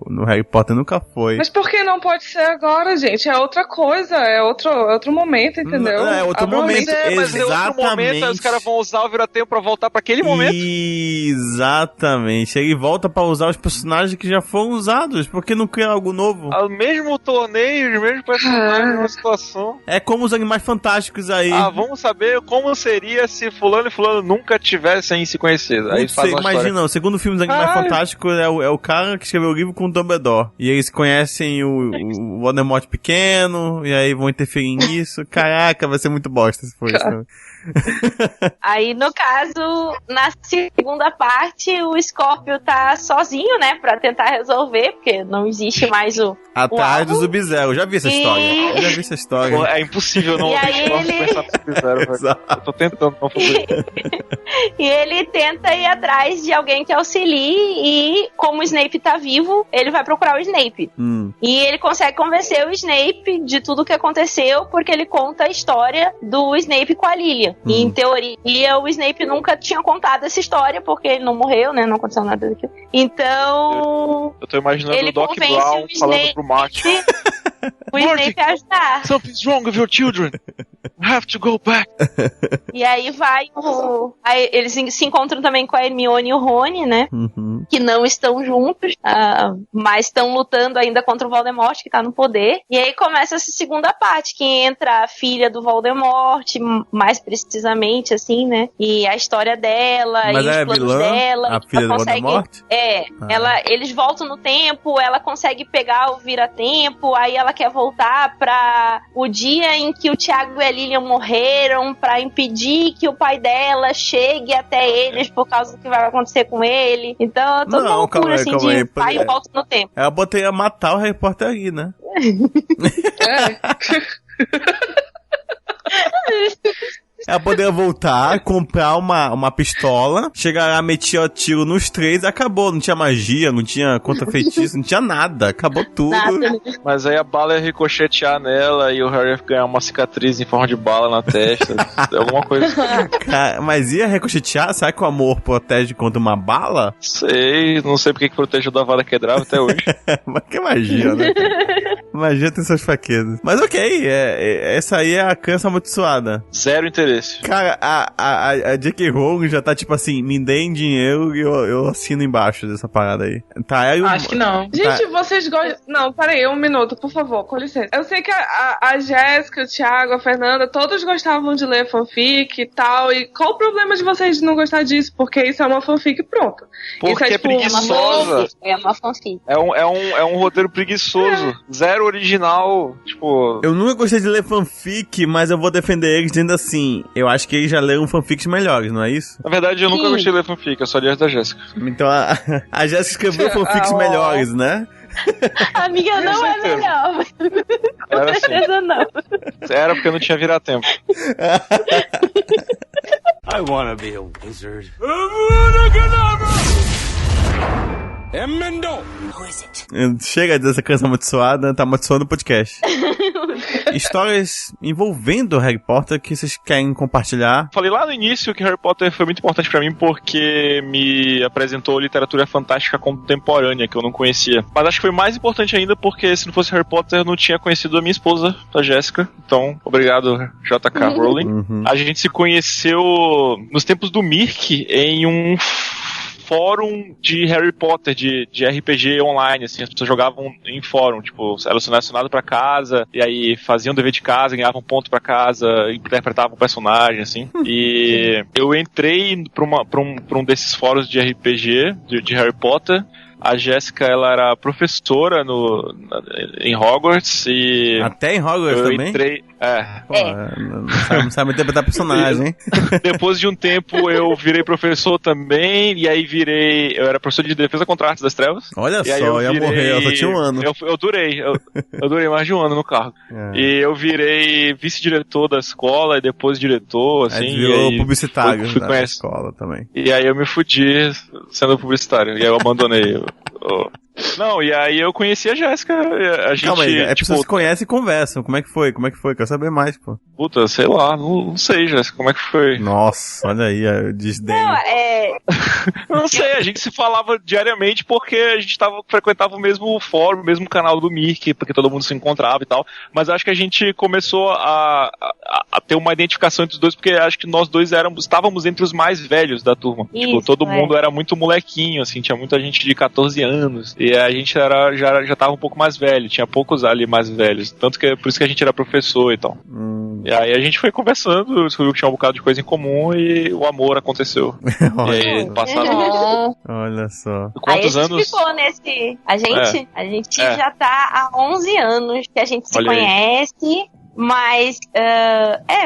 No Harry Potter nunca foi. Mas por que não pode ser agora, gente? É outra coisa, é outro momento, entendeu? É outro momento, mas é outro momento, aí os caras vão usar o vira-tempo pra voltar pra aquele momento. Exatamente. Ele volta pra usar os personagens que já foram usados, porque não cria algo novo. O mesmo torneio, os mesmos personagens, uma situação. É como os Animais Fantásticos aí. Vamos saber como seria se fulano e fulano nunca tivessem se conhecido. Aí faz uma imagina, história. o segundo filme dos Animais Fantásticos é o cara que escreveu o livro com o Dumbledore. E eles conhecem o Voldemort pequeno, e aí vão interferir nisso. Caraca, vai ser muito bosta se for isso. Aí, no caso, na segunda parte, o Scorpio tá sozinho, né, pra tentar resolver, porque não existe mais Atrás do Sub-Zero. Já vi essa história. Eu já vi essa história. Pô, é impossível não pensar no Sub-Zero. Eu tô tentando não fazer. E ele tenta ir atrás de alguém que auxilie, e como o Snape tá vivo, ele vai procurar o Snape. E ele consegue convencer o Snape de tudo o que aconteceu, porque ele conta a história do Snape com a Lilian. E, em teoria, o Snape nunca tinha contado essa história, porque ele não morreu, né? Não aconteceu nada daquilo. Então... Eu tô imaginando o Doc Brown falando pro Martin. O Snape ajudar. Something's wrong with your children. We have to go back. E aí vai aí eles se encontram também com a Hermione e o Rony, né? Que não estão juntos, mas estão lutando ainda contra o Voldemort, que tá no poder. E aí começa essa segunda parte, que entra a filha do Voldemort, mais precisamente, assim, né? E a história dela, mas e os planos dela. A filha do Voldemort? Eles voltam no tempo, ela consegue pegar o vira-tempo, aí ela quer voltar pra o dia em que o Tiago e a Lilian morreram, pra impedir que o pai dela chegue até eles por causa do que vai acontecer com ele. Então, toda uma loucura, assim, de pai e volta no tempo. Ela botei a matar o Harry Potter aí, né? Ela poderia voltar, comprar uma pistola, chegar lá, meter o tiro nos três, acabou. Não tinha magia, não tinha contra-feitiço, não tinha nada. Acabou tudo. Nada. Mas aí a bala ia ricochetear nela e o Harry ia ganhar uma cicatriz em forma de bala na testa. Alguma coisa. Cara, mas ia ricochetear? Será que o amor protege contra uma bala? Sei, não sei porque que protegeu da vara quebrava até hoje. Mas que magia, né? Magia tem suas fraquezas. Mas ok, essa aí é a crença amaldiçoada. Zero interesse. Cara, a J.K. Rowling já tá tipo assim, me deem dinheiro e eu assino embaixo dessa parada aí. Tá, aí acho que não. Gente, vocês gostam... Não, peraí, um minuto, por favor, com licença. Eu sei que a Jéssica, o Thiago, a Fernanda, todos gostavam de ler fanfic e tal, e qual o problema de vocês de não gostar disso? Porque isso é uma fanfic pronta. Porque isso é preguiçosa. É uma fanfic. É um roteiro preguiçoso. Zero original, tipo... Eu nunca gostei de ler fanfic, mas eu vou defender eles dizendo assim, eu acho que eles já leram fanfics melhores, não é isso? Na verdade, eu nunca gostei de ler fanfic, eu só li as da Jéssica. Então a Jéssica escreveu fanfics melhores, né? A amiga não é melhor. Com certeza não. Era porque eu não tinha vira-tempo. I wanna be a wizard. Chega dessa canção amaldiçoada, tá amaldiçoando o podcast. Histórias envolvendo Harry Potter que vocês querem compartilhar? Falei lá no início que Harry Potter foi muito importante pra mim porque me apresentou literatura fantástica contemporânea que eu não conhecia. Mas acho que foi mais importante ainda porque se não fosse Harry Potter eu não tinha conhecido a minha esposa, a Jéssica. Então, obrigado, J.K. Rowling. A gente se conheceu nos tempos do Mirk em um fórum de Harry Potter, de RPG online, assim, as pessoas jogavam em fórum, tipo, eram selecionadas pra casa, e aí faziam dever de casa, ganhavam ponto pra casa, interpretavam o personagem, assim. E eu entrei pra um desses fóruns de RPG, de Harry Potter. A Jéssica, ela era professora em Hogwarts e... Até em Hogwarts também? Entrei... Pô, não sabe interpretar personagem, hein? Depois de um tempo eu virei professor também, e aí eu era professor de defesa contra artes das trevas. Olha só, ia morrer, eu só tinha um ano. Eu durei mais de um ano no cargo. E eu virei vice-diretor da escola e depois diretor, assim. Aí virou publicitário da escola também. E aí eu me fudi sendo publicitário, e aí eu abandonei Não, e aí eu conheci a Jéssica, a gente... Calma aí, pessoas se conhecem e conversam, como é que foi? Quero saber mais, pô. Puta, sei lá, não sei, Jéssica, como é que foi? Nossa, olha aí, o desdém. Não sei, a gente se falava diariamente porque a gente frequentava o mesmo fórum, o mesmo canal do Mirk, porque todo mundo se encontrava e tal, mas acho que a gente começou a ter uma identificação entre os dois, porque acho que nós dois estávamos entre os mais velhos da turma. Isso, tipo, todo mundo era muito molequinho, assim, tinha muita gente de 14 anos, e a gente já tava um pouco mais velho, tinha poucos ali mais velhos, tanto que por isso que a gente era professor e tal. E aí a gente foi conversando, descobriu que tinha um bocado de coisa em comum e o amor aconteceu. E aí passaram. Olha só. Quantos aí a gente anos? ficou nesse... A gente É. já tá há 11 anos que a gente se Olha aí. conhece, mas...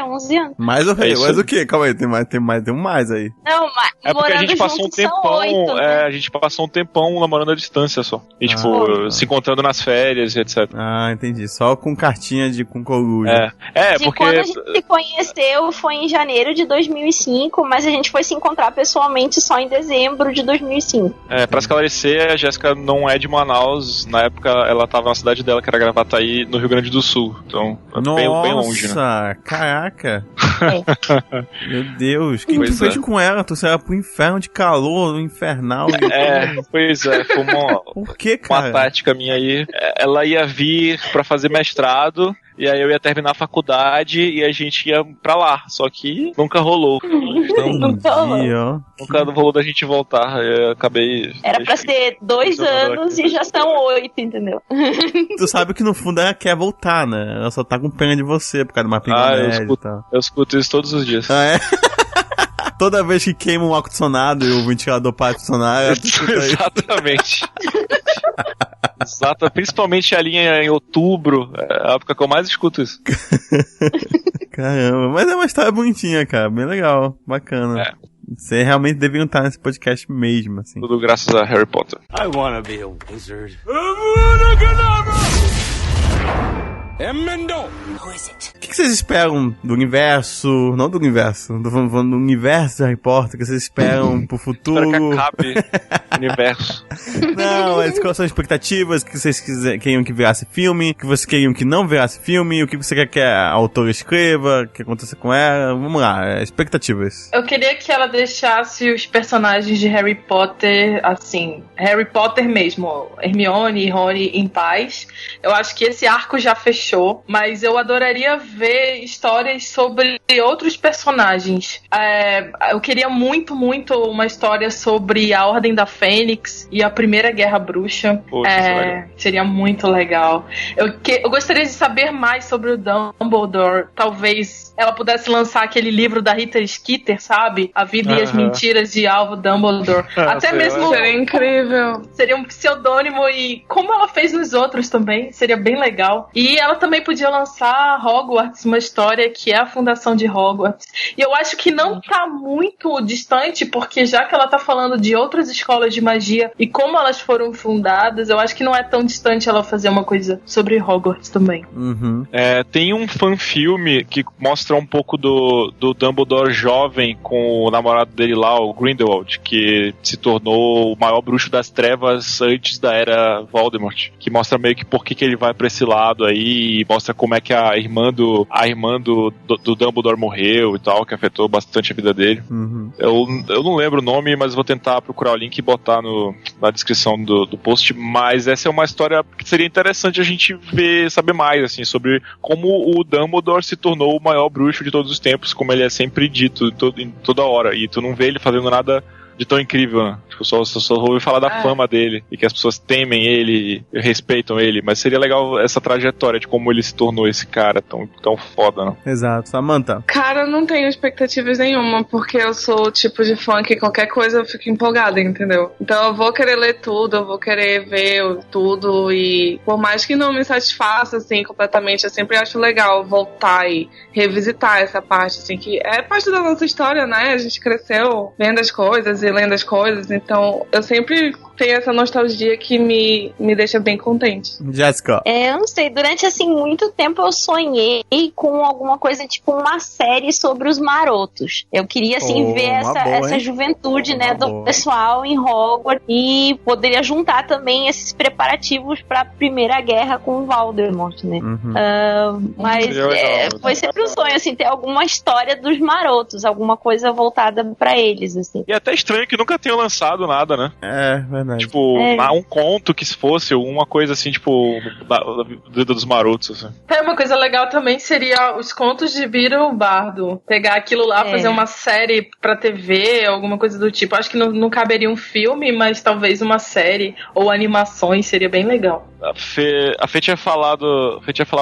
11 anos. Mais ou menos, isso mas aí. o quê? Calma aí, tem um mais aí. Não, mas É porque a morando gente passou um juntos são tempão, 8, né? a gente passou um tempão namorando à distância só. E tipo, se encontrando nas férias e etc. Ah, entendi. Só com cartinha com coruja. Porque... Quando a gente se conheceu foi em janeiro de 2005, mas a gente foi se encontrar pessoalmente só em dezembro de 2005. Pra esclarecer, a Jéssica não é de Manaus. Na época ela tava na cidade dela, que era Gravataí, no Rio Grande do Sul. Então, bem longe, né? Nossa, caraca. Meu Deus, o que Pois tu fez é. com ela? Tu saiu pro inferno de calor, infernal. Pois é, foi Por que, uma cara? tática minha aí. Ela ia vir pra fazer mestrado, e aí eu ia terminar a faculdade e a gente ia pra lá. Só que nunca rolou. Entendi, ó. Nunca rolou da gente voltar. Eu acabei. Era pra ser 2 anos e já são 8, entendeu? Tu sabe que no fundo ela quer voltar, né? Ela só tá com pena de você por causa de uma pinga e tal. Eu escuto isso todos os dias. Ah, é? Toda vez que queima um ar-condicionado e o ventilador para de funcionar, tu escuta isso. Exatamente. Exato, principalmente ali em outubro, é a época que eu mais escuto isso. Caramba, mas é uma história bonitinha, cara, bem legal, bacana. Você realmente deveria estar nesse podcast mesmo, assim. Tudo graças a Harry Potter. I wanna be a wizard. O que vocês esperam do universo? Não do universo, tô falando do universo de Harry Potter, o que vocês esperam pro futuro? Espero que acabe o universo. Não, mas quais são as expectativas que vocês queriam que virasse filme, que vocês queriam que não virasse filme, o que você quer que a autora escreva, o que aconteça com ela, vamos lá, expectativas. Eu queria que ela deixasse os personagens de Harry Potter, assim, Harry Potter mesmo, Hermione e Rony em paz. Eu acho que esse arco já fechou, mas eu adoraria ver histórias sobre outros personagens. Eu queria muito uma história sobre a Ordem da Fênix e a Primeira Guerra Bruxa. Seria muito legal. Eu gostaria de saber mais sobre o Dumbledore. Talvez ela pudesse lançar aquele livro da Rita Skeeter, sabe? A Vida e as Mentiras de Alvo Dumbledore. Até mesmo... Seria incrível. Seria um pseudônimo e como ela fez nos outros também, seria bem legal. E ela também podia lançar Hogwarts, uma história que é a fundação de Hogwarts. E eu acho que não tá muito distante, porque já que ela tá falando de outras escolas de magia e como elas foram fundadas, eu acho que não é tão distante ela fazer uma coisa sobre Hogwarts também. Uhum. Tem um fan-filme que mostra um pouco do Dumbledore jovem com o namorado dele lá, o Grindelwald, que se tornou o maior bruxo das trevas antes da era Voldemort, que mostra meio que por que ele vai pra esse lado aí, e mostra como é que a irmã do Dumbledore morreu e tal, que afetou bastante a vida dele. Uhum. Eu não lembro o nome, mas vou tentar procurar o link e botar na descrição do post, mas essa é uma história que seria interessante a gente saber mais, assim, sobre como o Dumbledore se tornou o maior bruxo de todos os tempos, como ele é sempre dito em toda hora, e tu não vê ele fazendo nada de tão incrível, né? Tipo, só ouvi falar da fama dele e que as pessoas temem ele e respeitam ele, mas seria legal essa trajetória de como ele se tornou esse cara tão foda, né? Exato. Samantha? Cara, eu não tenho expectativas nenhuma, porque eu sou o tipo de fã que qualquer coisa eu fico empolgada, entendeu? Então eu vou querer ler tudo, eu vou querer ver tudo, e por mais que não me satisfaça, assim, completamente, eu sempre acho legal voltar e revisitar essa parte, assim, que é parte da nossa história, né? A gente cresceu vendo as coisas e lendo as coisas, então eu sempre tem essa nostalgia que me deixa bem contente. Jéssica. Eu não sei, durante assim muito tempo eu sonhei com alguma coisa tipo uma série sobre os marotos. Eu queria assim ver essa juventude, né, do pessoal em Hogwarts e poderia juntar também esses preparativos para a Primeira Guerra com o Voldemort, né? Mas foi sempre um sonho assim ter alguma história dos marotos, alguma coisa voltada para eles assim. E é até estranho que nunca tenham lançado nada, né? É, verdade. Tipo, um conto que se fosse, uma coisa assim, tipo, da vida dos marotos, assim. Uma coisa legal também seria os contos de Biro Bardo. Pegar aquilo lá, fazer uma série pra TV, alguma coisa do tipo. Acho que não caberia um filme, mas talvez uma série ou animações seria bem legal. A Fê tinha falado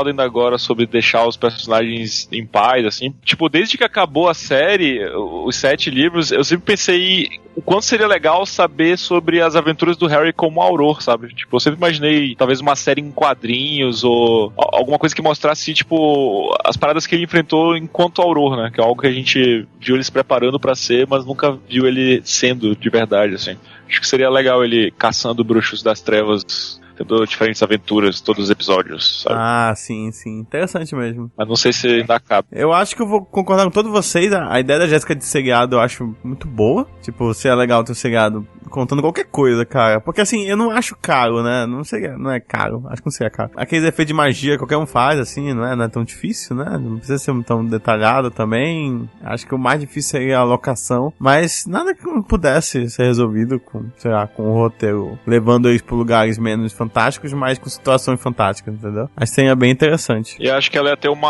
ainda agora sobre deixar os personagens em paz, assim. Tipo, desde que acabou a série, os 7 livros, eu sempre pensei o quanto seria legal saber sobre as aventuras do Harry como Auror, sabe? Tipo, eu sempre imaginei talvez uma série em quadrinhos ou alguma coisa que mostrasse, tipo, as paradas que ele enfrentou enquanto Auror, né? Que é algo que a gente viu ele se preparando pra ser, mas nunca viu ele sendo de verdade, assim. Acho que seria legal ele caçando bruxos das trevas, tendo diferentes aventuras, todos os episódios, sabe? Ah, sim. Interessante mesmo. Mas não sei se ainda cabe. Eu acho que eu vou concordar com todos vocês. A ideia da Jéssica de seriado eu acho muito boa. Tipo, se é legal ter um seriado contando qualquer coisa, cara. Porque assim, eu não acho caro, né? Não sei, não é caro. Acho que não seria caro. Aqueles efeitos de magia qualquer um faz, assim, não é tão difícil, né? Não precisa ser tão detalhado também. Acho que o mais difícil seria a locação. Mas nada que não pudesse ser resolvido com, sei lá, com o roteiro, levando eles pra lugares menos fantásticos, mas com situações fantásticas, entendeu? Acho que seria bem interessante. E acho que ela ia ter um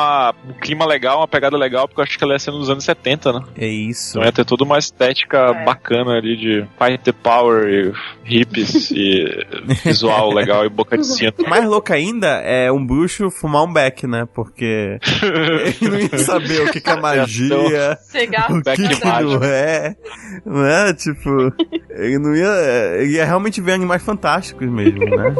clima legal, uma pegada legal, porque eu acho que ela ia ser nos anos 70, né? É isso. Então ia ter toda uma estética bacana ali de Fight the Power e hippies e visual legal e boca de cinto. Mais louco ainda é um bruxo fumar um beck, né? Porque ele não ia saber o que é magia, Cigarro, o que não é, não é? Tipo, ele ia realmente ver animais fantásticos mesmo, né?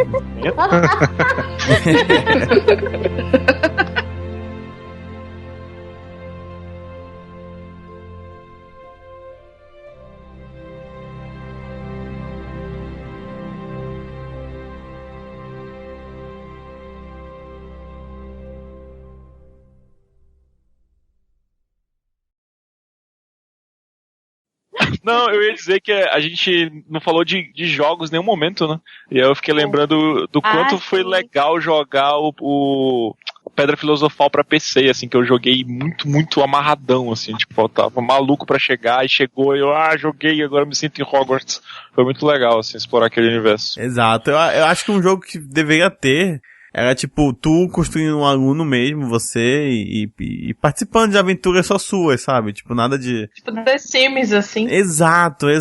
Não, eu ia dizer que a gente não falou de jogos em nenhum momento, né? E aí eu fiquei lembrando do quanto foi legal jogar o Pedra Filosofal pra PC, assim, que eu joguei muito, muito amarradão, assim, tipo, eu tava maluco pra chegar e chegou e eu, joguei, agora me sinto em Hogwarts. Foi muito legal, assim, explorar aquele universo. Exato, eu acho que um jogo que deveria ter era tipo, tu construindo um aluno mesmo, você, e participando de aventuras só suas, sabe? Tipo, nada de... Tipo, The Sims, assim. Exato.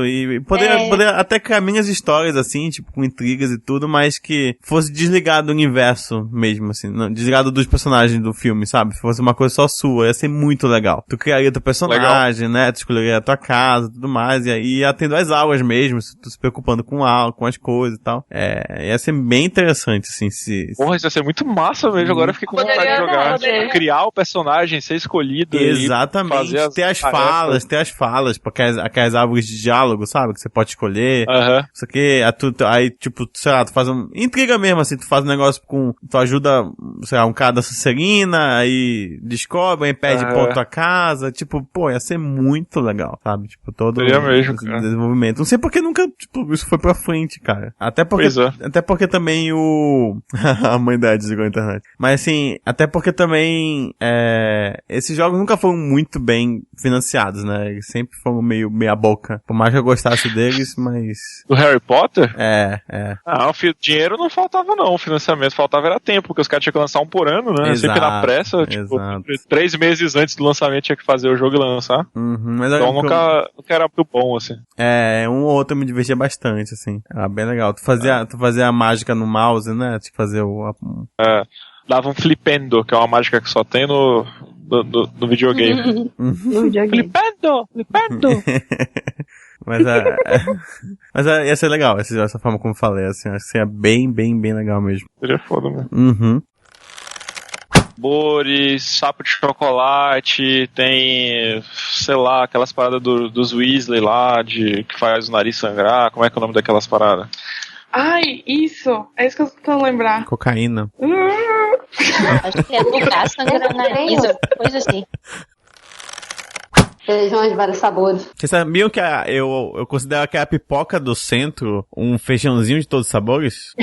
E poder até criar minhas histórias, assim, tipo, com intrigas e tudo, mas que fosse desligado do universo mesmo, assim, não, desligado dos personagens do filme, sabe? Fosse uma coisa só sua, ia ser muito legal. Tu criaria teu personagem, né? Tu escolheria a tua casa e tudo mais, e aí ia tendo as aulas mesmo, tu se preocupando com as coisas e tal. Ia ser bem interessante, assim, Porra, isso vai ser muito massa mesmo. Agora eu fiquei com vontade de jogar. Criar o personagem, ser escolhido. Exatamente. E fazer ter as falas, porque aquelas árvores de diálogo, sabe? Que você pode escolher. Isso aqui, aí, tipo, sei lá, tu faz intriga mesmo, assim, tu faz um negócio tu ajuda, sei lá, um cara da Sonserina, aí descobre, aí pede ponto a casa. Tipo, pô, ia ser muito legal, sabe? Tipo, todo esse desenvolvimento. Não sei porque nunca, tipo, isso foi pra frente, cara. Até porque também a mãe da desligou a internet. Mas assim, até porque também esses jogos nunca foram muito bem financiados, né? Eles sempre foram meio meia boca. Por mais que eu gostasse deles, mas... Do Harry Potter? O dinheiro não faltava não, o financiamento faltava era tempo, porque os caras tinham que lançar um por ano, né? Exato, sempre na pressa, tipo, 3 meses antes do lançamento tinha que fazer o jogo e lançar. Mas então nunca era muito bom, assim. Um ou outro eu me divertia bastante, assim. Era bem legal. Tu fazia a mágica no mouse, né? Tipo, fazer dava um flipendo, que é uma mágica que só tem no videogame. No videogame. Flipendo! Mas ia ser legal, essa forma como eu falei, assim, acho que seria bem, bem, bem legal mesmo. Seria foda mesmo. sabores, sapo de chocolate, tem, sei lá, aquelas paradas dos Weasley lá, que faz o nariz sangrar. Como é que é o nome daquelas paradas? Ai, isso. É isso que eu tô tentando lembrar. Cocaína. Acho que é lugar sangrando o nariz, coisa assim. Feijão de vários sabores. Vocês sabiam que eu considero que a pipoca do centro um feijãozinho de todos os sabores?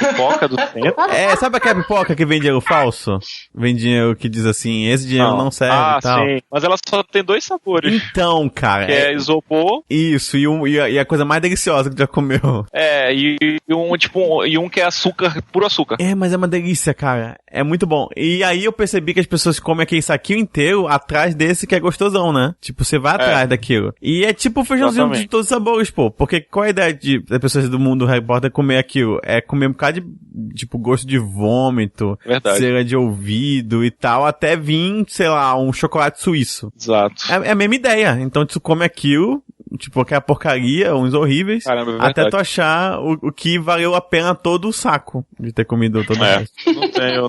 Pipoca do centro? Sabe aquela pipoca que vem dinheiro falso? Vem dinheiro que diz assim, esse dinheiro não serve e tal. Sim. Mas ela só tem 2 sabores. Então, cara. Que é isopor. Isso, e a coisa mais deliciosa que tu já comeu. E um que é açúcar, puro açúcar. Mas é uma delícia, cara. É muito bom. E aí eu percebi que as pessoas comem aquele saquinho inteiro atrás desse que é gostosão, né? Tipo, você vai atrás daquilo. E é tipo feijãozinho de todos os sabores, pô. Porque qual a ideia das pessoas do mundo do Harry Potter comer aquilo? É comer um bocado de, tipo, gosto de vômito, cera de ouvido e tal, até vir, sei lá, um chocolate suíço. Exato. É a mesma ideia. Então tu come aquilo, tipo, aquela porcaria, uns horríveis, caramba, até tu achar o que valeu a pena todo o saco de ter comido todo o resto. Não tenho, não.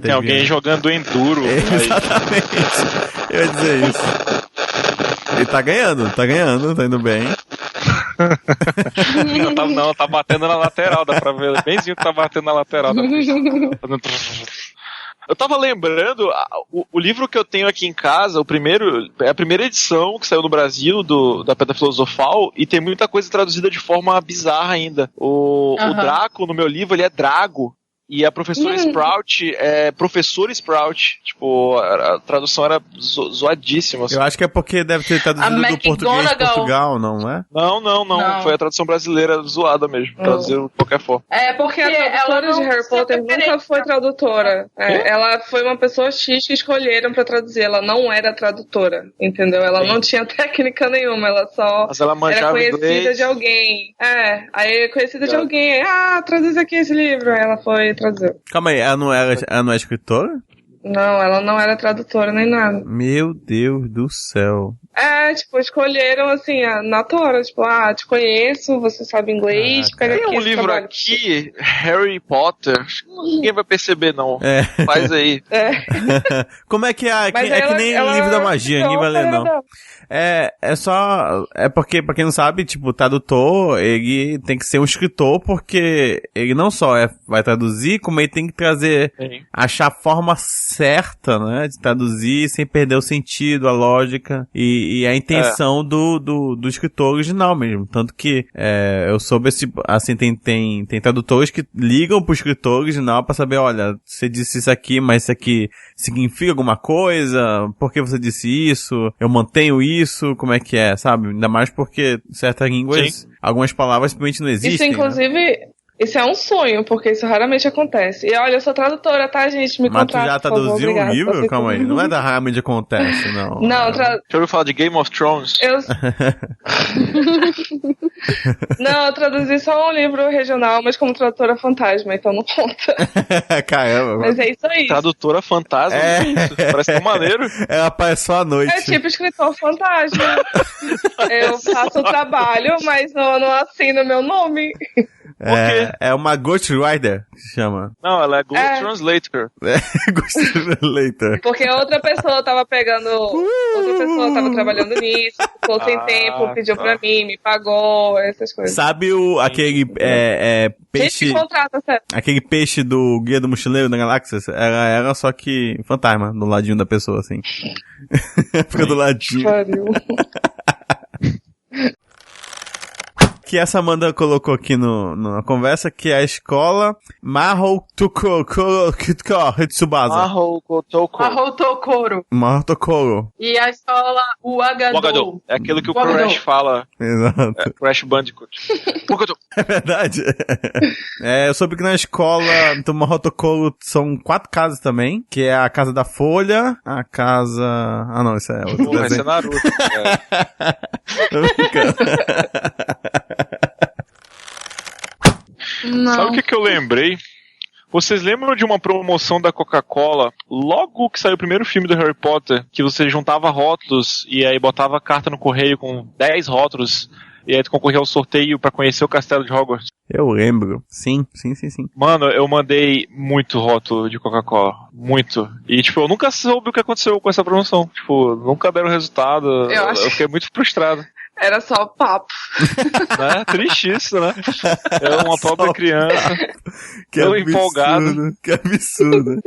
Tem alguém jogando enduro. Exatamente. Eu ia dizer isso. Ele tá ganhando, tá indo bem. Não, tá batendo na lateral, dá pra ver benzinho que tá batendo na lateral. Eu tava lembrando, o livro que eu tenho aqui em casa, é a primeira edição que saiu no Brasil da Pedra Filosofal, e tem muita coisa traduzida de forma bizarra ainda. O Draco, no meu livro, ele é Drago. E a professora Sprout é Professor Sprout. Tipo, a tradução era zoadíssima. Assim. Eu acho que é porque deve ter traduzido do português de Portugal, não é? Não. Foi a tradução brasileira zoada mesmo. Traduziram de qualquer forma. É porque a tradutora de Harry Potter nunca foi tradutora. Ela foi uma pessoa X que escolheram pra traduzir. Ela não era tradutora, entendeu? Ela não tinha técnica nenhuma. Ela só era conhecida inglês. De alguém. Aí conhecida de alguém. Traduz aqui esse livro. Aí ela foi traduziu. Calma aí, ela não é escritora? Não, ela não era tradutora nem nada. Meu Deus do céu. Escolheram assim, na tora, te conheço, você sabe inglês, pega aqui. Tem um livro aqui, Harry Potter, ninguém vai perceber não. Faz aí. Como é que é que nem o livro da magia, ninguém vai ler não. É porque, pra quem não sabe, tipo, o tradutor, ele tem que ser um escritor, porque ele não só vai traduzir, como ele tem que achar a forma certa, né, de traduzir sem perder o sentido, a lógica e a intenção do escritor original mesmo. Tanto que eu soube, assim, tem tradutores que ligam pro escritor original pra saber, olha, você disse isso aqui, mas isso aqui significa alguma coisa? Por que você disse isso? Eu mantenho isso? Como é que é, sabe? Ainda mais porque certas línguas, algumas palavras simplesmente não existem. Isso, inclusive, isso é um sonho, porque isso raramente acontece. E olha, eu sou tradutora, tá, gente? Me contrata. Mas tu já traduziu um livro? Calma aí. Não é da raramente acontece, não. Não, Já ouviu falar de Game of Thrones? Não, eu traduzi só um livro regional, mas como tradutora fantasma, então não conta. Caramba. Mas é isso aí. Tradutora fantasma? Isso? Parece tão maneiro. Ela aparece só à noite. É tipo escritor fantasma. Eu faço o trabalho, mas não assino meu nome. É uma Ghostwriter que se chama. Não, ela é Ghost Translator. Ghost Translator. Porque outra pessoa tava tava trabalhando nisso, ficou sem tempo, pediu pra mim, me pagou, essas coisas. Sabe aquele peixe... Gente, contrata, sério. Aquele peixe do Guia do Mochileiro da Galáxia? Era só que fantasma, do ladinho da pessoa, assim. Fica do ladinho. Pariu. Que essa Amanda colocou aqui na conversa, que é a escola Mahou Tsubasa. Mahou Tokoro. E a escola Uagadou. É aquilo que o Crash fala. Exato. Crash Bandicoot. É verdade. Eu soube que na escola do Mahou Tokoro são 4 casas também, que é a casa da Folha, a casa... não, isso é outro desenho. Esse é Naruto. Tô brincando. Não. Sabe o que eu lembrei? Vocês lembram de uma promoção da Coca-Cola, logo que saiu o primeiro filme do Harry Potter, que você juntava rótulos e aí botava carta no correio com 10 rótulos e aí tu concorria ao sorteio pra conhecer o castelo de Hogwarts. Eu lembro. Sim. Mano, eu mandei muito rótulo de Coca-Cola. Muito. E, tipo, eu nunca soube o que aconteceu com essa promoção. Tipo, nunca deram resultado. Eu fiquei muito frustrado. Era só papo. Né? Triste isso, né? Eu, uma pobre criança. Que eu absurdo, empolgado. Que absurdo.